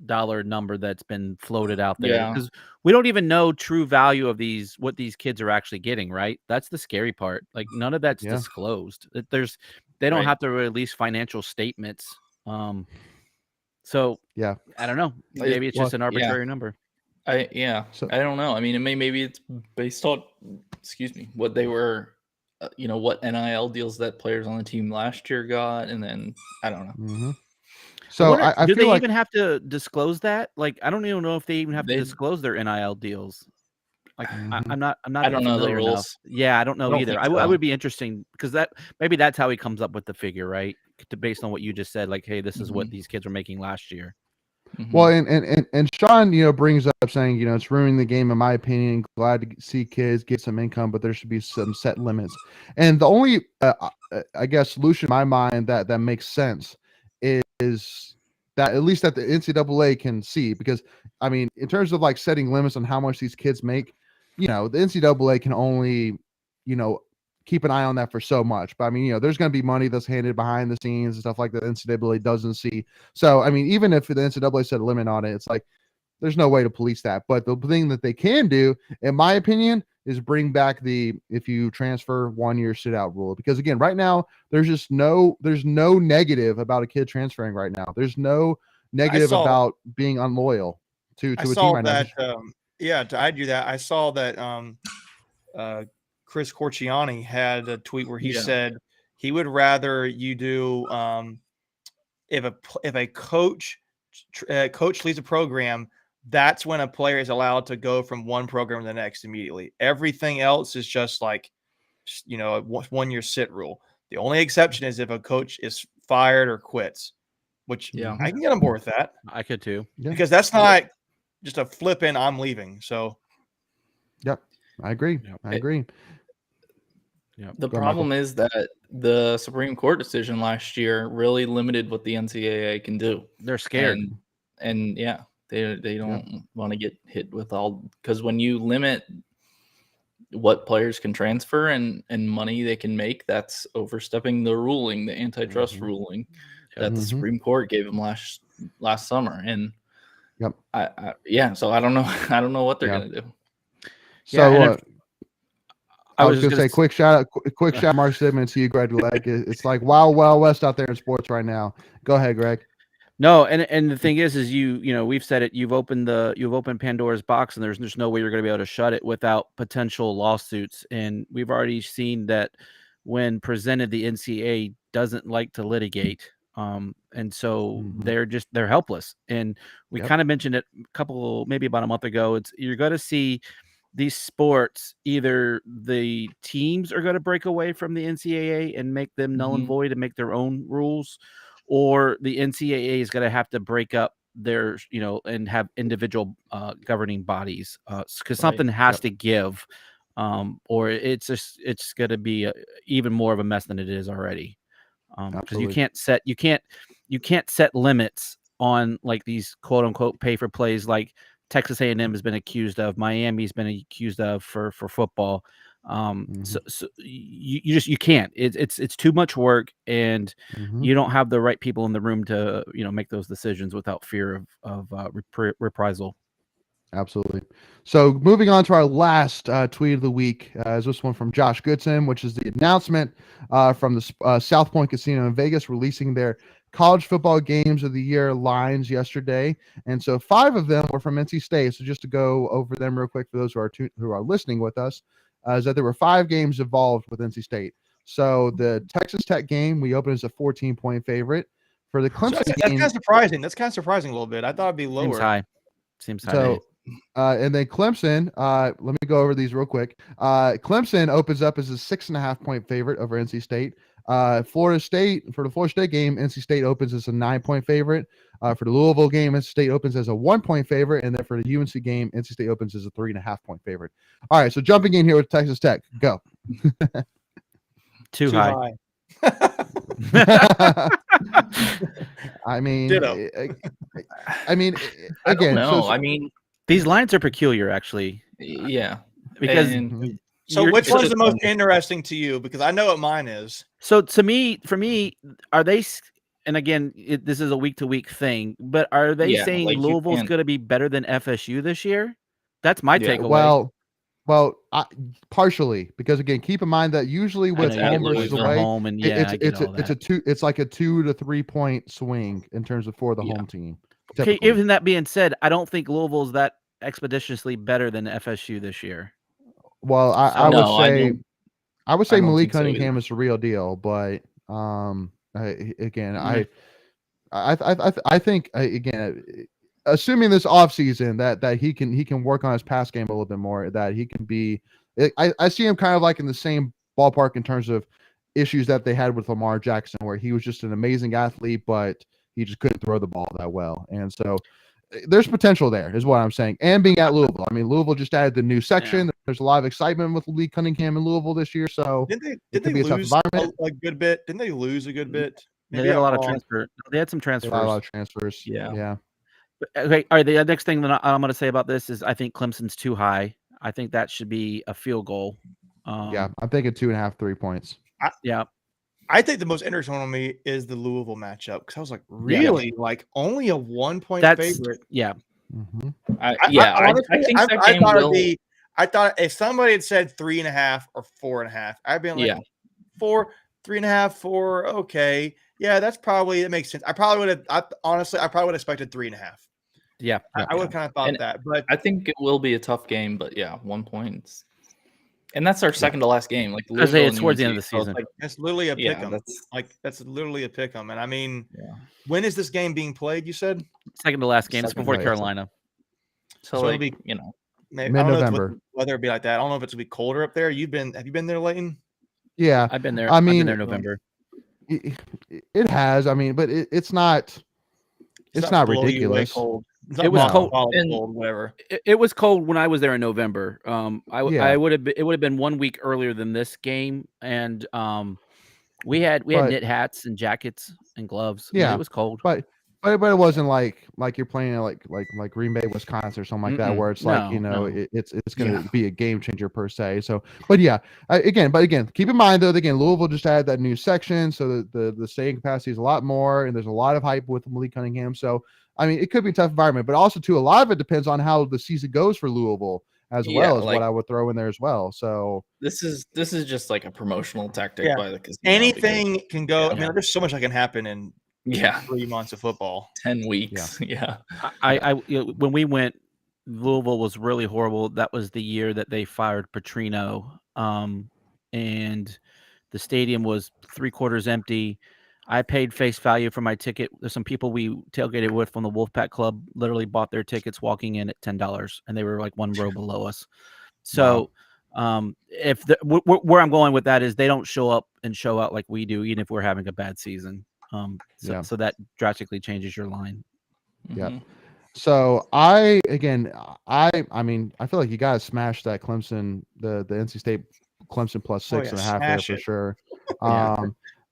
dollar number that's been floated out there, Yeah. because we don't even know true value of what these kids are actually getting, right? That's the scary part. Like, none of that's disclosed. They don't Right. have to release financial statements. So Yeah. I don't know. Maybe it's just an arbitrary number. I don't know. I mean, maybe it's based on, what they were, what NIL deals that players on the team last year got, and then I don't know. Mm-hmm. So I do feel they like even have to disclose that? Like, I don't even know if they even have to disclose their NIL deals. Like, I'm not. I don't know the familiar enough. rules. Yeah, I don't know I don't either. think I so. would be interesting, because maybe that's how he comes up with the figure, right? Based on what you just said, like, hey, this is what these kids were making last year. well, and Sean, you know, brings up saying, you know, it's ruining the game in my opinion. Glad to see kids get some income, but there should be some set limits. And the only, I guess, solution in my mind that makes sense is that at least that the NCAA can see, because I mean, in terms of like setting limits on how much these kids make, you know, the NCAA can only, you know, keep an eye on that for so much. But I mean, you know, there's going to be money that's handed behind the scenes and stuff like that the NCAA doesn't see. So, I mean, even if the NCAA set a limit on it, it's like, there's no way to police that. But the thing that they can do, in my opinion, is bring back if you transfer 1 year sit out rule. Because again, right now, there's no negative about a kid transferring right now. There's no negative about being unloyal to a team right now. To add you that, I saw that Chris Corciani had a tweet where he said he would rather you do if a coach leads a program, that's when a player is allowed to go from one program to the next immediately. Everything else is just like, you know, a 1 year sit rule. The only exception is if a coach is fired or quits, which I can get on board with that. I could too, because that's not just a flip in, I'm leaving. So, yep, I agree. I agree. Yeah. The problem is that the Supreme Court decision last year really limited what the NCAA can do. They're scared, and they don't want to get hit with all, because when you limit what players can transfer and money they can make, that's overstepping the ruling, the antitrust ruling that the Supreme Court gave them last summer. And so I don't know what they're gonna do. So I was gonna say quick shout out Mark Simmons to you, Greg. Like, it's like wild west out there in sports right now. Go ahead, Greg. No, and the thing is you know, we've said it, you've opened Pandora's box, and there's no way you're going to be able to shut it without potential lawsuits. And we've already seen that when presented, the NCAA doesn't like to litigate. And so they're helpless. And we kind of mentioned it maybe about a month ago. You're going to see these sports, either the teams are going to break away from the NCAA and make them null and void and make their own rules, or the NCAA is going to have to break up their, and have individual governing bodies, because something has to give, or it's going to be even more of a mess than it is already. Because you can't set limits on like these quote unquote pay for plays like Texas A&M has been accused of, Miami's been accused of for football. So you can't. It's too much work, and you don't have the right people in the room to make those decisions without fear of reprisal. Absolutely. So moving on to our last tweet of the week is this one from Josh Goodson, which is the announcement from the South Point Casino in Vegas releasing their college football games of the year lines yesterday. And so 5 of them were from NC State. So just to go over them real quick for those who are listening with us, is that there were 5 games involved with NC State. So the Texas Tech game, we opened as a 14-point favorite. For the Clemson game, that's kind of surprising. That's kind of surprising a little bit. I thought it'd be lower. Seems high. So, and then Clemson, let me go over these real quick. Clemson opens up as a 6.5-point favorite over NC State. For the Florida State game, NC State opens as a 9-point favorite. For the Louisville game, NC State opens as a 1-point favorite. And then for the UNC game, NC State opens as a 3.5-point favorite. All right. So jumping in here with Texas Tech, go. Too high. I mean, again, these lines are peculiar, actually. Yeah, because so which one's the most interesting to you? Because I know what mine is. So for me, are they? And again, this is a week-to-week thing, but are they saying like Louisville's going to be better than FSU this year? That's my takeaway. Well, partially, because again, keep in mind that usually with home versus away, it's like a 2 to 3 point swing in terms of for the home team. Okay, even that being said, I don't think Louisville's that expeditiously better than FSU this year. Well, I would say Malik Cunningham is the real deal, but I think assuming this offseason that he can work on his pass game a little bit more, that he can be I see him kind of like in the same ballpark in terms of issues that they had with Lamar Jackson, where he was just an amazing athlete, but he just couldn't throw the ball that well. And so there's potential there is what I'm saying. And being at Louisville, I mean, Louisville just added the new section. Yeah. There's a lot of excitement with Lee Cunningham in Louisville this year. So did they lose a good bit? Didn't they lose a good bit? Maybe they had a lot of transfer. They had some transfers. A lot of transfers. Yeah. Okay. All right. The next thing that I'm going to say about this is I think Clemson's too high. I think that should be a field goal. I'm thinking 2.5, 3 points. I think the most interesting one on me is the Louisville matchup, because I was like, really, like only a 1-point favorite. Yeah. Mm-hmm. I thought if somebody had said 3.5 or 4.5, I'd been like 4, 3.5, 4. Okay, yeah, that makes sense. I probably would have expected 3.5. Yeah, I would have kind of thought that, but I think it will be a tough game. But 1 point. And that's our second to last game. Like it's towards the end of the season. Like that's literally a pick 'em. That's literally a pick 'em. And I mean, when is this game being played? You said second to last game. It's before Carolina. So it'll be maybe mid-November. Whether it be like that, I don't know if it's gonna be colder up there. Have you been there, Leighton? Yeah, I've been there. I've been there in November. It has. I mean, but it's not. It's not ridiculous. It was cold. Whatever. It was cold when I was there in November. It would have been 1 week earlier than this game, and we had knit hats and jackets and gloves. Yeah, it was cold. But it wasn't like you're playing like Green Bay, Wisconsin, or something like that, where it's it's going to be a game changer per se. So, but again, keep in mind though, again, Louisville just added that new section, so the stadium capacity is a lot more, and there's a lot of hype with Malik Cunningham. So, I mean, it could be a tough environment, but also too, a lot of it depends on how the season goes for Louisville as well as what I would throw in there as well. So this is just like a promotional tactic by the casino. Anything can go. I mean, there's so much that can happen in 3 months of football, 10 weeks. I when we went, Louisville was really horrible. That was the year that they fired Petrino, and the stadium was 3/4 empty. I paid face value for my ticket. There's some people we tailgated with from the Wolfpack Club literally bought their tickets walking in at $10, and they were like one row below us. So, if where I'm going with that is they don't show up and show out like we do, even if we're having a bad season. So that drastically changes your line. Yeah. Mhm. So I mean, I feel like you gotta smash that Clemson, the NC State Clemson plus Oh, six yeah, and a half there smash for it. sure. Yeah.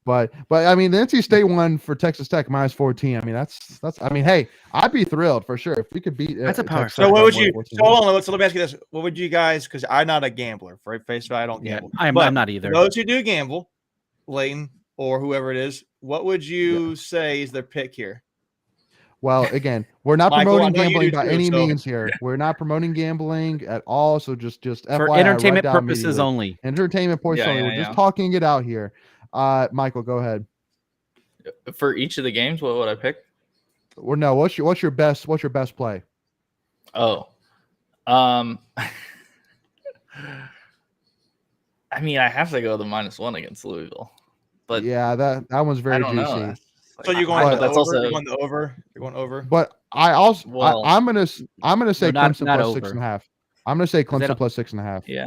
But I mean the NC State one for Texas Tech minus 14. I mean that's I mean, hey, I'd be thrilled for sure if we could beat That's a power Texas So Tech what by would more than you? 14. So hold on, let me ask you this: what would you guys? Because I'm not a gambler. For face value, I don't Yeah, gamble. I'm But not for either. those who do gamble, Leighton or whoever it is, what would you say is their pick here? Well, again, we're not Michael, I promoting know you gambling do by too, any so- means here. We're not promoting gambling at all. So just For FYI, entertainment write down purposes immediately. only. Entertainment portion Yeah, only. yeah, We're just yeah. talking it out here. Michael, go ahead. For each of the games, what would I pick? Or no, what's your best play? Oh, I mean, I have to go the -1 against Louisville, but Yeah, that one's I very don't know. juicy. That's just So like- you're going But with the that's over? also You're going the over? You're going over? But I also Well- I'm gonna say No, not Clemson plus over. 6.5. I'm gonna say Because they Clemson don't- plus 6.5. yeah.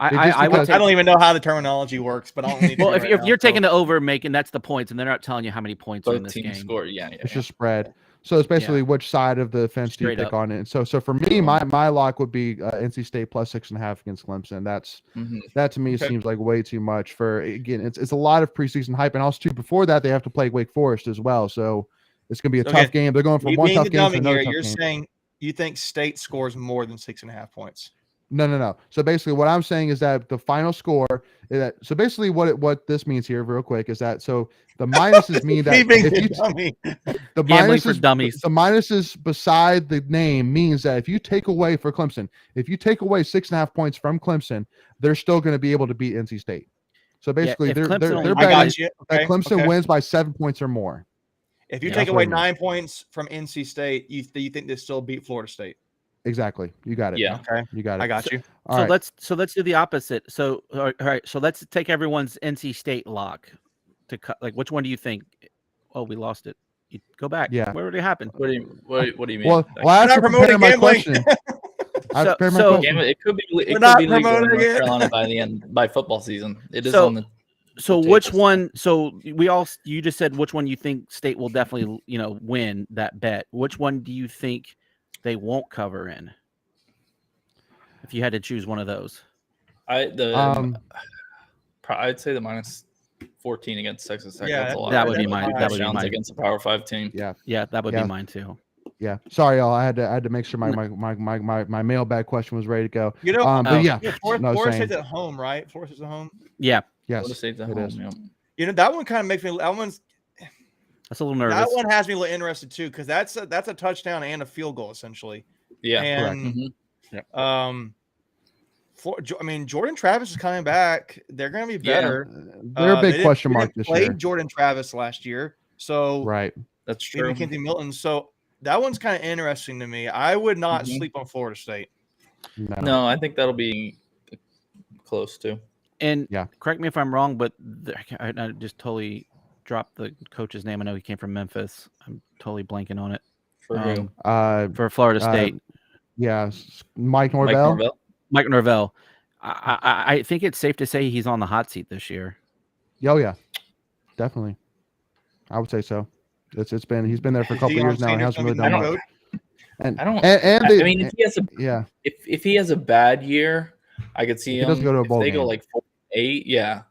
I would because- take. I don't even know how the terminology works, but I don't need to. Well, if right if now, you're so- taking the over, making that's the points, and they're not telling you how many points are in Both this teams game. score. Yeah, yeah. It's yeah. just spread. So it's basically which side of the fence do you Straight pick up. on it? So for me, my lock would be NC State plus 6.5 against Clemson. Mhm. That to me Okay. seems like way too much for, again, it's a lot of preseason hype, and also too before that they have to play Wake Forest as well. So it's gonna be a Okay. tough game. They're going from You one being tough the game to dummy another here, tough you're game. saying you think State scores more than 6.5 points. No. So basically, what I'm saying is that the final score is that. So basically, what this means here, real quick, is that so the minuses mean that Me being if the you dummy. the Gambling for minuses dummies. the minuses beside the name means that if you take away for Clemson, if you take away 6.5 points from Clemson, they're still going to be able to beat NC State. So basically, if they're Clemson only they're I got betting you. that Okay. Clemson okay. wins by 7 points or more. If you Yeah, take that's what away I mean. 9 points from NC State, you think they still beat Florida State? Exactly, you got it. Yeah. Okay. You got it. I got you. All So right. let's do the opposite. So all right, so let's take everyone's NC State lock to cut. Like, which one do you think? Oh, we lost it. You go back. Yeah. Where did it happen? What do you mean? Well, Like, I have We're to not prepare promoting my gambling. question. I have to prepare my So- question. it could be We're not legal in promoting North it. Carolina by football season. It is So- on the So the which tables. one? So you just said which one you think State will definitely win that bet. Which one do you think they won't cover in? If you had to choose one of those, I'd say the -14 against Texas Tech. Yeah, That's a lot. that would be that's mine. fine. That would be Touchdowns mine. against a Power 5 team. Yeah. Yeah, that would Yeah. be mine too. Yeah. Sorry, y'all. I had to make sure my mailbag question was ready to go. You know, But yeah, Florida, no, Florida same. State's at home, right? Florida State's at home. Yeah, Yes, Florida State's at it home. is. Yeah. You know, that one kind of makes me. that's a little nervous. That one has me a little interested too, because that's a touchdown and a field goal essentially. Yeah. And Mhm. I mean, Jordan Travis is coming back. They're going to be Yeah. better. They're a They big didn't- question they mark didn't this play year. Jordan Travis last year, so Right. That's Steve true. McKenzie Milton. So that one's kind of interesting to me. I would not Mhm. sleep on Florida State. No, I think that'll be close to. And Yeah. correct me if I'm wrong, but I just totally dropped the coach's name. I know he came from Memphis. I'm totally blanking on it. For who? For Florida State, Yeah, Mike Mike Norvell. Norvell? Mike Norvell. I think it's safe to say he's on the hot seat this year. Oh yeah, definitely. I would say so. He's been there for a Is couple Deion years now and Sanders hasn't really gonna done be the much. coach? And I don't. and I the, mean, if he has a yeah, if he has a bad year, I could see If he him. doesn't go to a if bowl they go game. like 4-8, yeah,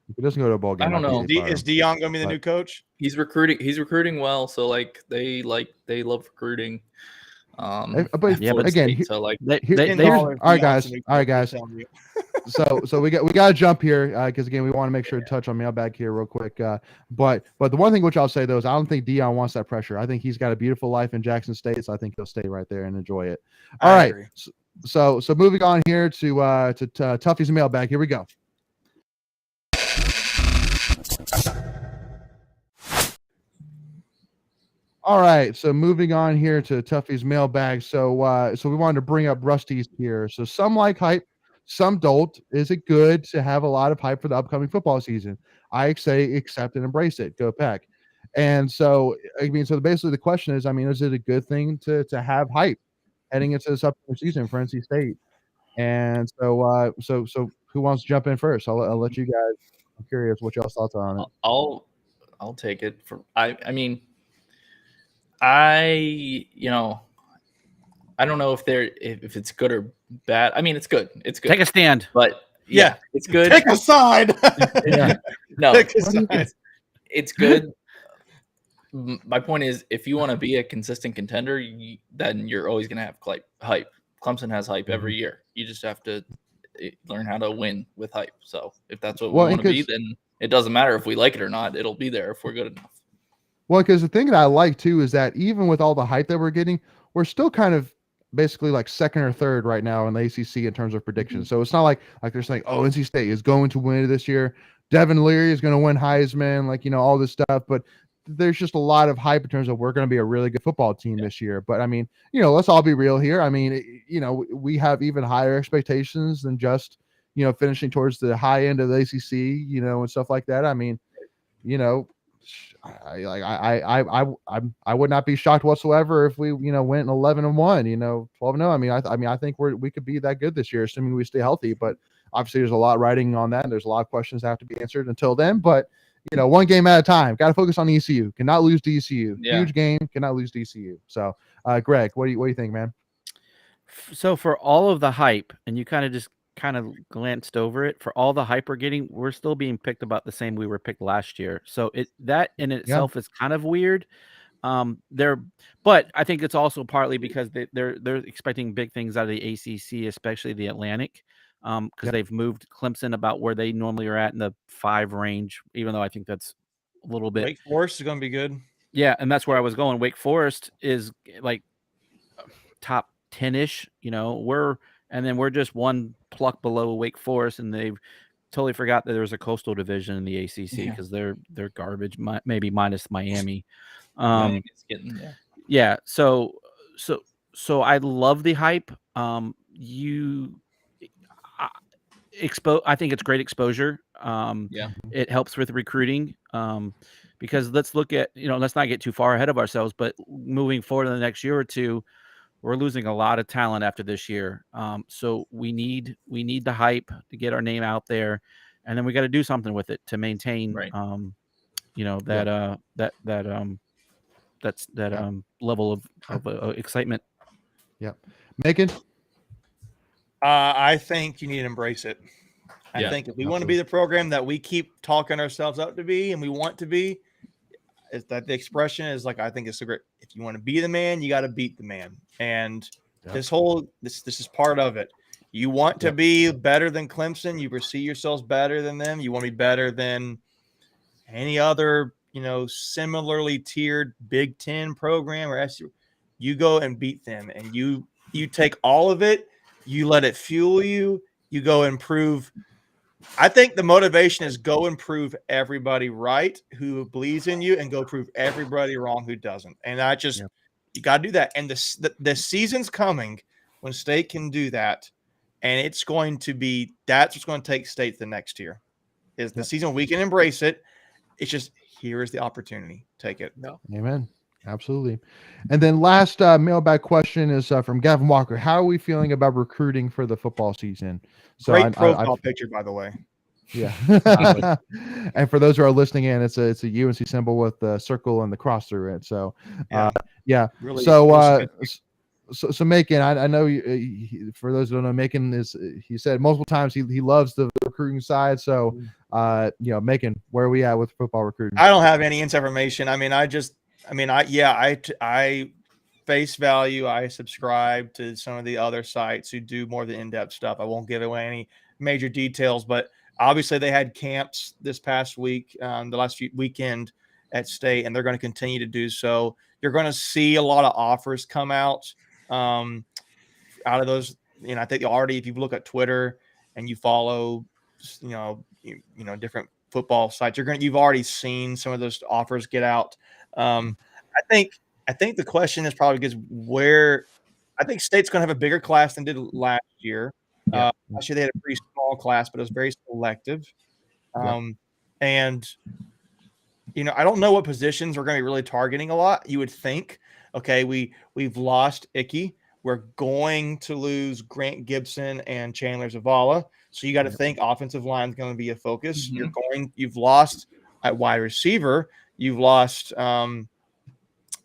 if he doesn't go to a bowl game, I don't I'd know. say fire Is him. Dion going to be the But- new coach? he's recruiting. He's recruiting well, so they love recruiting. But Yeah, but again, State, so like They, Here- they, here's- they, all right, guys. All right, guys. so we got to jump here because again we want to make sure to touch on mailbag here real quick. But the one thing which I'll say though is I don't think Dion wants that pressure. I think he's got a beautiful life in Jackson State, so I think he'll stay right there and enjoy it. All right. So moving on here to Tuffy's mailbag. Here we go. All right, so moving on here to Tuffy's mailbag. So we wanted to bring up Rusty's here. So some like hype, some don't. Is it good to have a lot of hype for the upcoming football season? I say accept and embrace it. Go Pack. And so I mean, so basically the question is, I mean, is it a good thing to have hype heading into this upcoming season for NC State? And so so who wants to jump in first? I'll let you guys. I'm curious what y'all's thoughts are on it. I'll take it. I mean, I don't know if it's good or bad. I mean, it's good. It's good. Take a stand. But Yeah. it's good. Take a side. Yeah. No, Take a side. it's good. My point is, if you want to be a consistent contender, then you're always going to have hype. Clemson has hype every year. You just have to learn how to win with hype. So if that's what we want to be, then it doesn't matter if we like it or not. It'll be there if we're good enough. Well, because the thing that I like too is that even with all the hype that we're getting, we're still kind of basically like second or third right now in the ACC in terms of predictions. So it's not like they're saying, oh, NC State is going to win it this year. Devin Leary is going to win Heisman, like, all this stuff. But there's just a lot of hype in terms of we're going to be a really good football team this year. But I mean, let's all be real here. I mean, we have even higher expectations than just, finishing towards the high end of the ACC, and stuff like that. I mean, I would not be shocked whatsoever if we went 11-1, 12-0. I mean I think we could be that good this year, assuming we stay healthy. But obviously there's a lot riding on that, and there's a lot of questions that have to be answered until then. But one game at a time. Got to focus on ECU. Cannot lose to ECU. Yeah. Huge game. Cannot lose to ECU. So, Greg, what do you think, man? So for all of the hype, and you kind of glanced over it, for all the hype we're getting, we're still being picked about the same we were picked last year. So that in itself is kind of weird. But I think it's also partly because they're expecting big things out of the ACC, especially the Atlantic, because they've moved Clemson about where they normally are at in the 5 range, even though I think that's a little bit. Wake Forest is going to be good. Yeah, and that's where I was going. Wake Forest is like top 10-ish, and then we're just one pluck below Wake Forest, and they've totally forgot that there's a coastal division in the ACC because they're garbage, maybe minus Miami. Yeah. So I love the hype. I think it's great exposure. It helps with recruiting. Because let's look at, let's not get too far ahead of ourselves, but moving forward in the next year or two, we're losing a lot of talent after this year. So we need the hype to get our name out there, and then we got to do something with it to maintain, that level of excitement. Yeah. Megan? I think you need to embrace it. I think if we want to be the program that we keep talking ourselves up to be, and we want to be, is that the expression is like, I think it's so great. If you want to be the man, you got to beat the man. And this is part of it. You want to be better than Clemson. You perceive yourselves better than them. You want to be better than any other, similarly tiered Big Ten program or SU. You go and beat them, and you take all of it. You let it fuel you. You go improve. I think the motivation is go and prove everybody right who believes in you, and go prove everybody wrong who doesn't. And you got to do that. And the season's coming when State can do that. And it's going to be, that's what's going to take State the next year is the season. We can embrace it. It's just, here is the opportunity. Take it. No. Amen. Absolutely. And then last mailbag question is from Gavin Walker. How are we feeling about recruiting for the football season? So great profile picture, by the way. Yeah. And for those who are listening in, it's a UNC symbol with the circle and the cross through it. So Really so Macon, I know for those who don't know, Macon he said multiple times he loves the recruiting side. So Macon, where are we at with football recruiting? I don't have any inside information. I face value. I subscribe to some of the other sites who do more of the in-depth stuff. I won't give away any major details, but obviously they had camps this past week, the last weekend at State, and they're going to continue to do so. You're going to see a lot of offers come out of those. I think already, if you look at Twitter and you follow, different football sites, you've already seen some of those offers get out. I think the question is probably because I think State's going to have a bigger class than did last year. Last year they had a pretty small class, but it was very selective. And I don't know what positions we're going to be really targeting a lot. You would think, okay, we've lost Icky. We're going to lose Grant Gibson and Chandler Zavala. So you got to think offensive line is going to be a focus. You've lost at wide receiver. You've lost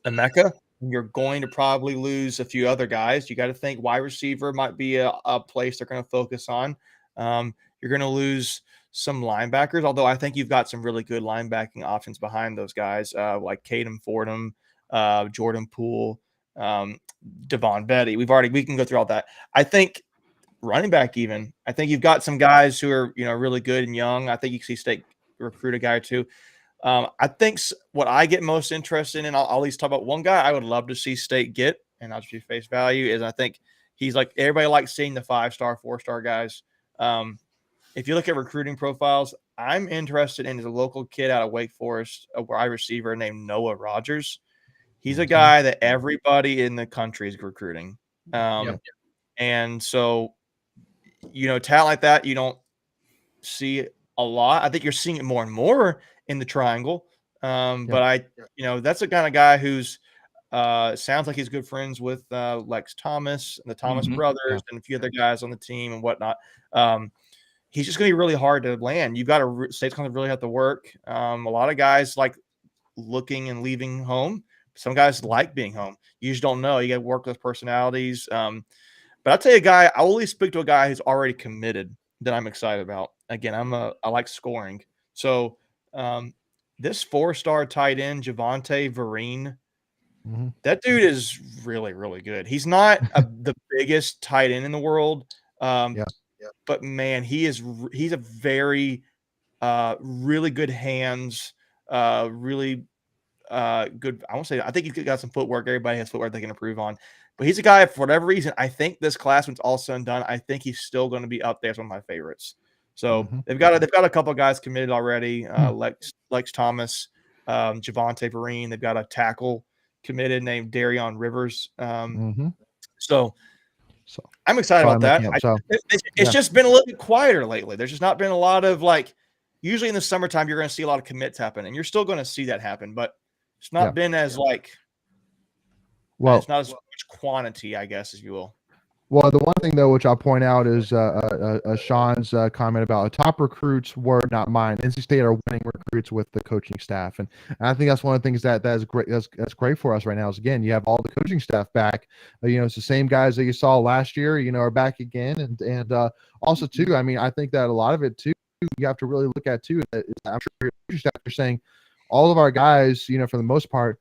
Emeka. You're going to probably lose a few other guys. You got to think wide receiver might be a place they're going to focus on. You're going to lose some linebackers, although I think you've got some really good linebacking options behind those guys, like Caden Fordham, Jordan Poole, Devon Betty. We can go through all that. I think running back even. I think you've got some guys who are really good and young. I think you can see State recruit a guy or two. I think what I get most interested in, I'll at least talk about one guy I would love to see State get, and I'll just be face value, is I think he's like everybody likes seeing the 5-star, 4-star guys. If you look at recruiting profiles, I'm interested in a local kid out of Wake Forest, a wide receiver named Noah Rogers. He's a guy that everybody in the country is recruiting. And so, talent like that, you don't see a lot. I think you're seeing it more and more in the triangle. But that's the kind of guy who's sounds like he's good friends with Lex Thomas and the Thomas brothers and a few other guys on the team and whatnot. He's just going to be really hard to land. You've got to State's going to really have to work. A lot of guys like looking and leaving home. Some guys like being home. You just don't know. You got to work with personalities. But I'll tell you a guy, I'll only speak to a guy who's already committed that I'm excited about. Again, I like scoring. So this 4-star tight end, Javante Vereen, that dude is really, really good. He's not the biggest tight end in the world. But man, he's a very really good hands, really good. I think he's got some footwork. Everybody has footwork they can improve on. But he's a guy, for whatever reason, I think this class, when it's all said and done, I think he's still going to be up there as one of my favorites. So they've got a couple of guys committed already. Lex Thomas, Javante Vereen. They've got a tackle committed named Darion Rivers. So I'm excited about that. It's just been a little bit quieter lately. There's just not been a lot of usually in the summertime, you're going to see a lot of commits happen, and you're still going to see that happen, but it's not been as it's not as much quantity, I guess, as you will. Well, the one thing though, which I'll point out is Sean's comment about top recruits were not mine. NC State are winning recruits with the coaching staff, and I think that's one of the things that is great. That's great for us right now. Is again, you have all the coaching staff back. It's the same guys that you saw last year. Are back again, and also too. I mean, I think that a lot of it too, you have to really look at too. I'm sure your coaching staff are saying all of our guys, for the most part,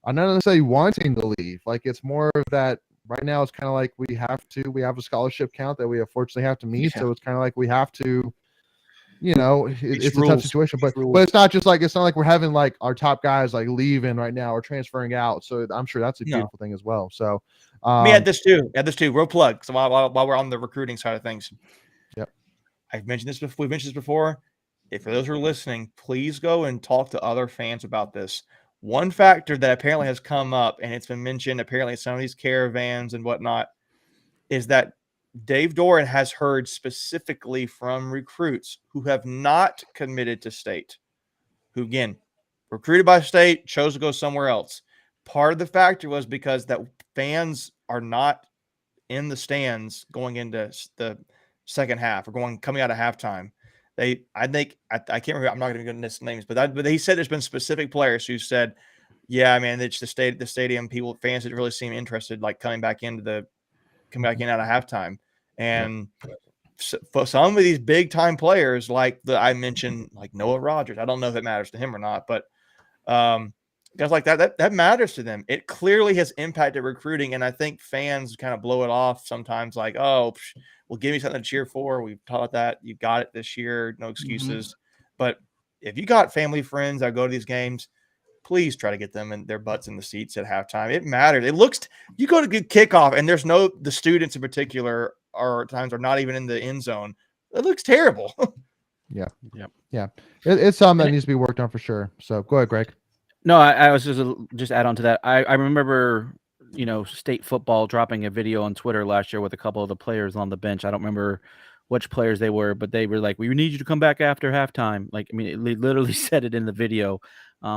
are not necessarily wanting to leave. It's more of that. Right now, it's kind of like we have a scholarship count that we unfortunately have to meet. So it's kind of like we have to, it's a tough situation, but it's not just it's not like we're having our top guys leaving right now or transferring out. So I'm sure that's a beautiful thing as well. So we had this too. Real plug. So while we're on the recruiting side of things, I've mentioned this before. We've mentioned this before. For those who are listening, please go and talk to other fans about this. One factor that apparently has come up, and it's been mentioned apparently in some of these caravans and whatnot, is that Dave Doran has heard specifically from recruits who have not committed to State, who, again, recruited by State, chose to go somewhere else. Part of the factor was because that fans are not in the stands going into the second half or coming out of halftime. I can't remember. I'm not going to go into names, but he said there's been specific players who said, "Yeah, man, it's the stadium fans that really seem interested, coming back in out of halftime." And for some of these big time players, I mentioned, Noah Rogers, I don't know if it matters to him or not, but guys like that matters to them. It clearly has impacted recruiting, and I think fans kind of blow it off sometimes, well, give me something to cheer for. We've taught that. You got it this year. No excuses. But if you got family, friends that go to these games, please try to get them and their butts in the seats at halftime. It matters. You go to good kickoff, and the students in particular are not even in the end zone. It looks terrible. Yeah. It's something that needs to be worked on for sure. So go ahead, Greg. No, I was just add on to that. I remember, State football dropping a video on Twitter last year with a couple of the players on the bench. I don't remember which players they were, but they were like, "We need you to come back after halftime." They literally said it in the video.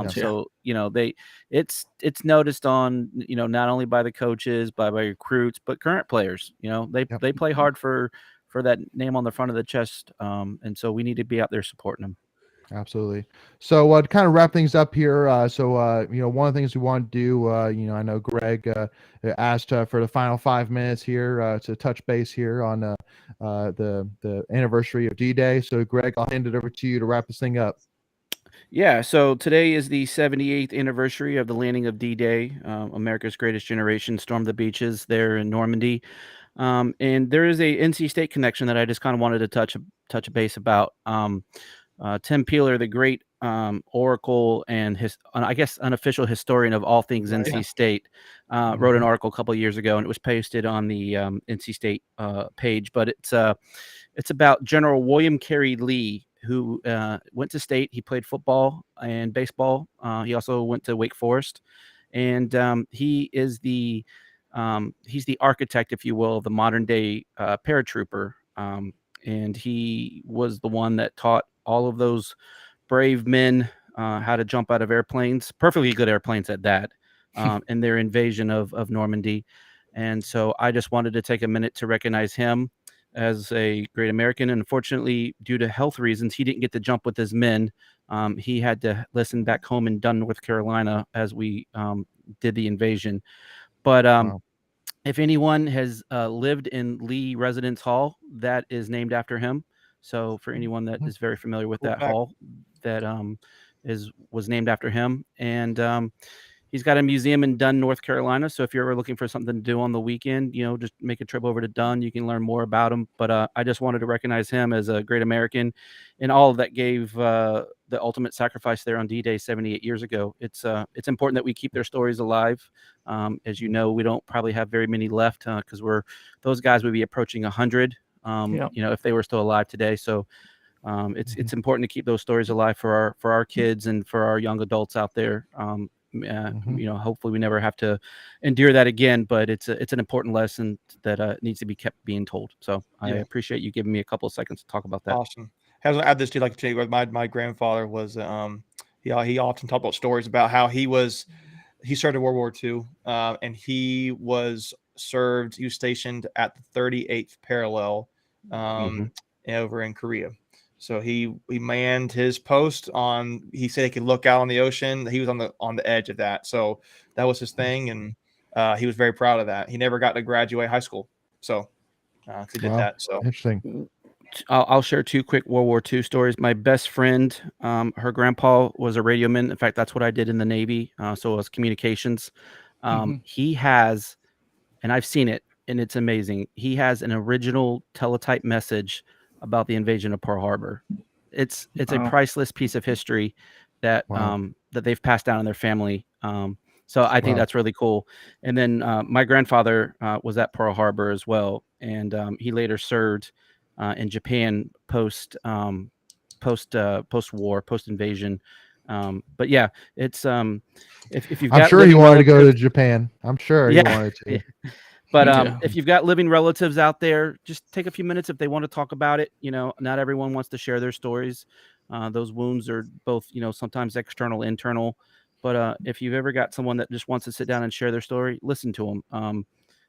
So it's noticed on not only by the coaches, by recruits, but current players. They play hard for that name on the front of the chest, and so we need to be out there supporting them. Absolutely. So to kind of wrap things up here, one of the things we want to do, I know Greg asked for the final 5 minutes here to touch base here on the anniversary of D-Day. So Greg, I'll hand it over to you to wrap this thing up. Yeah, so today is the 78th anniversary of the landing of D-Day. America's Greatest Generation stormed the beaches there in Normandy. And there is a NC State connection that I just kind of wanted to touch base about. Tim Peeler, the great oracle and I guess unofficial historian of all things NC State, wrote an article a couple of years ago, and it was posted on the NC State page. But it's about General William Carey Lee, who went to State. He played football and baseball. He also went to Wake Forest, and he is he's the architect, if you will, of the modern day paratrooper. And he was the one that taught all of those brave men how to jump out of airplanes, perfectly good airplanes at that, in their invasion of Normandy. And so I just wanted to take a minute to recognize him as a great American. And unfortunately, due to health reasons, he didn't get to jump with his men. He had to listen back home in Dunn, North Carolina, as we did the invasion. But Wow. if anyone has lived in Lee Residence Hall, that is named after him. So for anyone that is very familiar with that hall, that was named after him. And he's got a museum in Dunn, North Carolina. So if you're ever looking for something to do on the weekend, just make a trip over to Dunn. You can learn more about him. But I just wanted to recognize him as a great American and all that gave the ultimate sacrifice there on D-Day 78 years ago. It's important that we keep their stories alive. As you know, we don't probably have very many left because those guys would be approaching 100. If they were still alive today. So it's important to keep those stories alive for our kids and for our young adults out there. Hopefully we never have to endure that again, but it's an important lesson that needs to be kept being told. So I appreciate you giving me a couple of seconds to talk about that. Awesome. I was gonna add this to like my grandfather was he often talked about stories about how he served in World War II and he was stationed at the 38th parallel over in Korea. So he manned his post he said he could look out on the ocean. He was on the edge of that. So that was his thing. And he was very proud of that. He never got to graduate high school. So he did that. So interesting. I'll share two quick World War II stories. My best friend, her grandpa was a radioman. In fact, that's what I did in the Navy. So it was communications. He has, and I've seen it, and it's amazing. He has an original teletype message about the invasion of Pearl Harbor. It's a priceless piece of history that that they've passed down in their family. So I think that's really cool. And then my grandfather was at Pearl Harbor as well, and he later served in Japan post war, post invasion. But yeah, it's if you've got, I'm sure he wanted to go to Japan. I'm sure he wanted to. But if you've got living relatives out there, just take a few minutes if they want to talk about it. Not everyone wants to share their stories. Those wounds are both, sometimes external, internal. But if you've ever got someone that just wants to sit down and share their story, listen to them.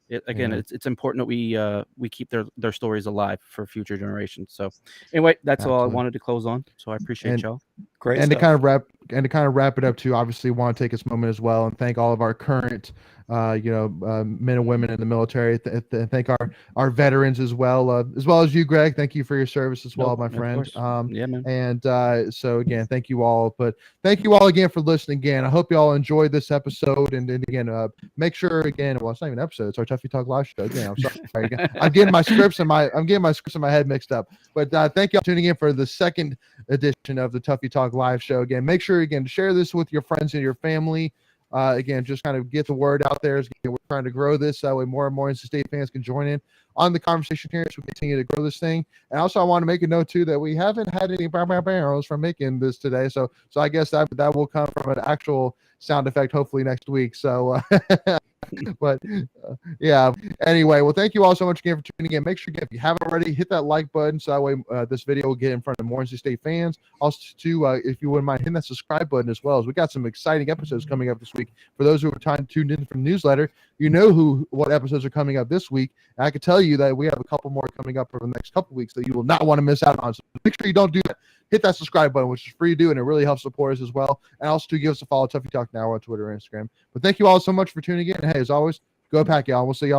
It's important that we keep their stories alive for future generations. So anyway, that's all I wanted to close on. So I appreciate y'all. Great. And stuff. to kind of wrap it up too, obviously want to take this moment as well and thank all of our current men and women in the military. Thank our veterans as well as you, Greg. Thank you for your service as well, my friend. Yeah, man. And so again, thank you all. But thank you all again for listening. Again, I hope you all enjoyed this episode. And again, make sure again. Well, it's not even an episode. It's our Tuffy Talk Live show. Again, I'm sorry. I'm getting my scripts in my head mixed up. But thank you all for tuning in for the second edition of the Tuffy Talk Live show. Again, make sure to share this with your friends and your family. Again, just kind of get the word out there. We're trying to grow this that way more and more NC State fans can join in on the conversation here, so we continue to grow this thing. And also, I want to make a note too that we haven't had any barrels from making this today. So I guess that will come from an actual sound effect hopefully next week. So but yeah, anyway, well, thank you all so much again for tuning in. Make sure if you haven't already, hit that like button so that way this video will get in front of more NC State fans. Also too, if you wouldn't mind hitting that subscribe button as well, as we got some exciting episodes coming up this week. For those who are tuned in from the newsletter, you know what episodes are coming up this week. And I can tell you that we have a couple more coming up for the next couple weeks that you will not want to miss out on. So make sure you don't do that. hit that subscribe button, which is free to do, and it really helps support us as well. And also to give us a follow, Tuffy Talk Now on Twitter and Instagram. But thank you all so much for tuning in. And hey, as always, go Pack, y'all. We'll see y'all.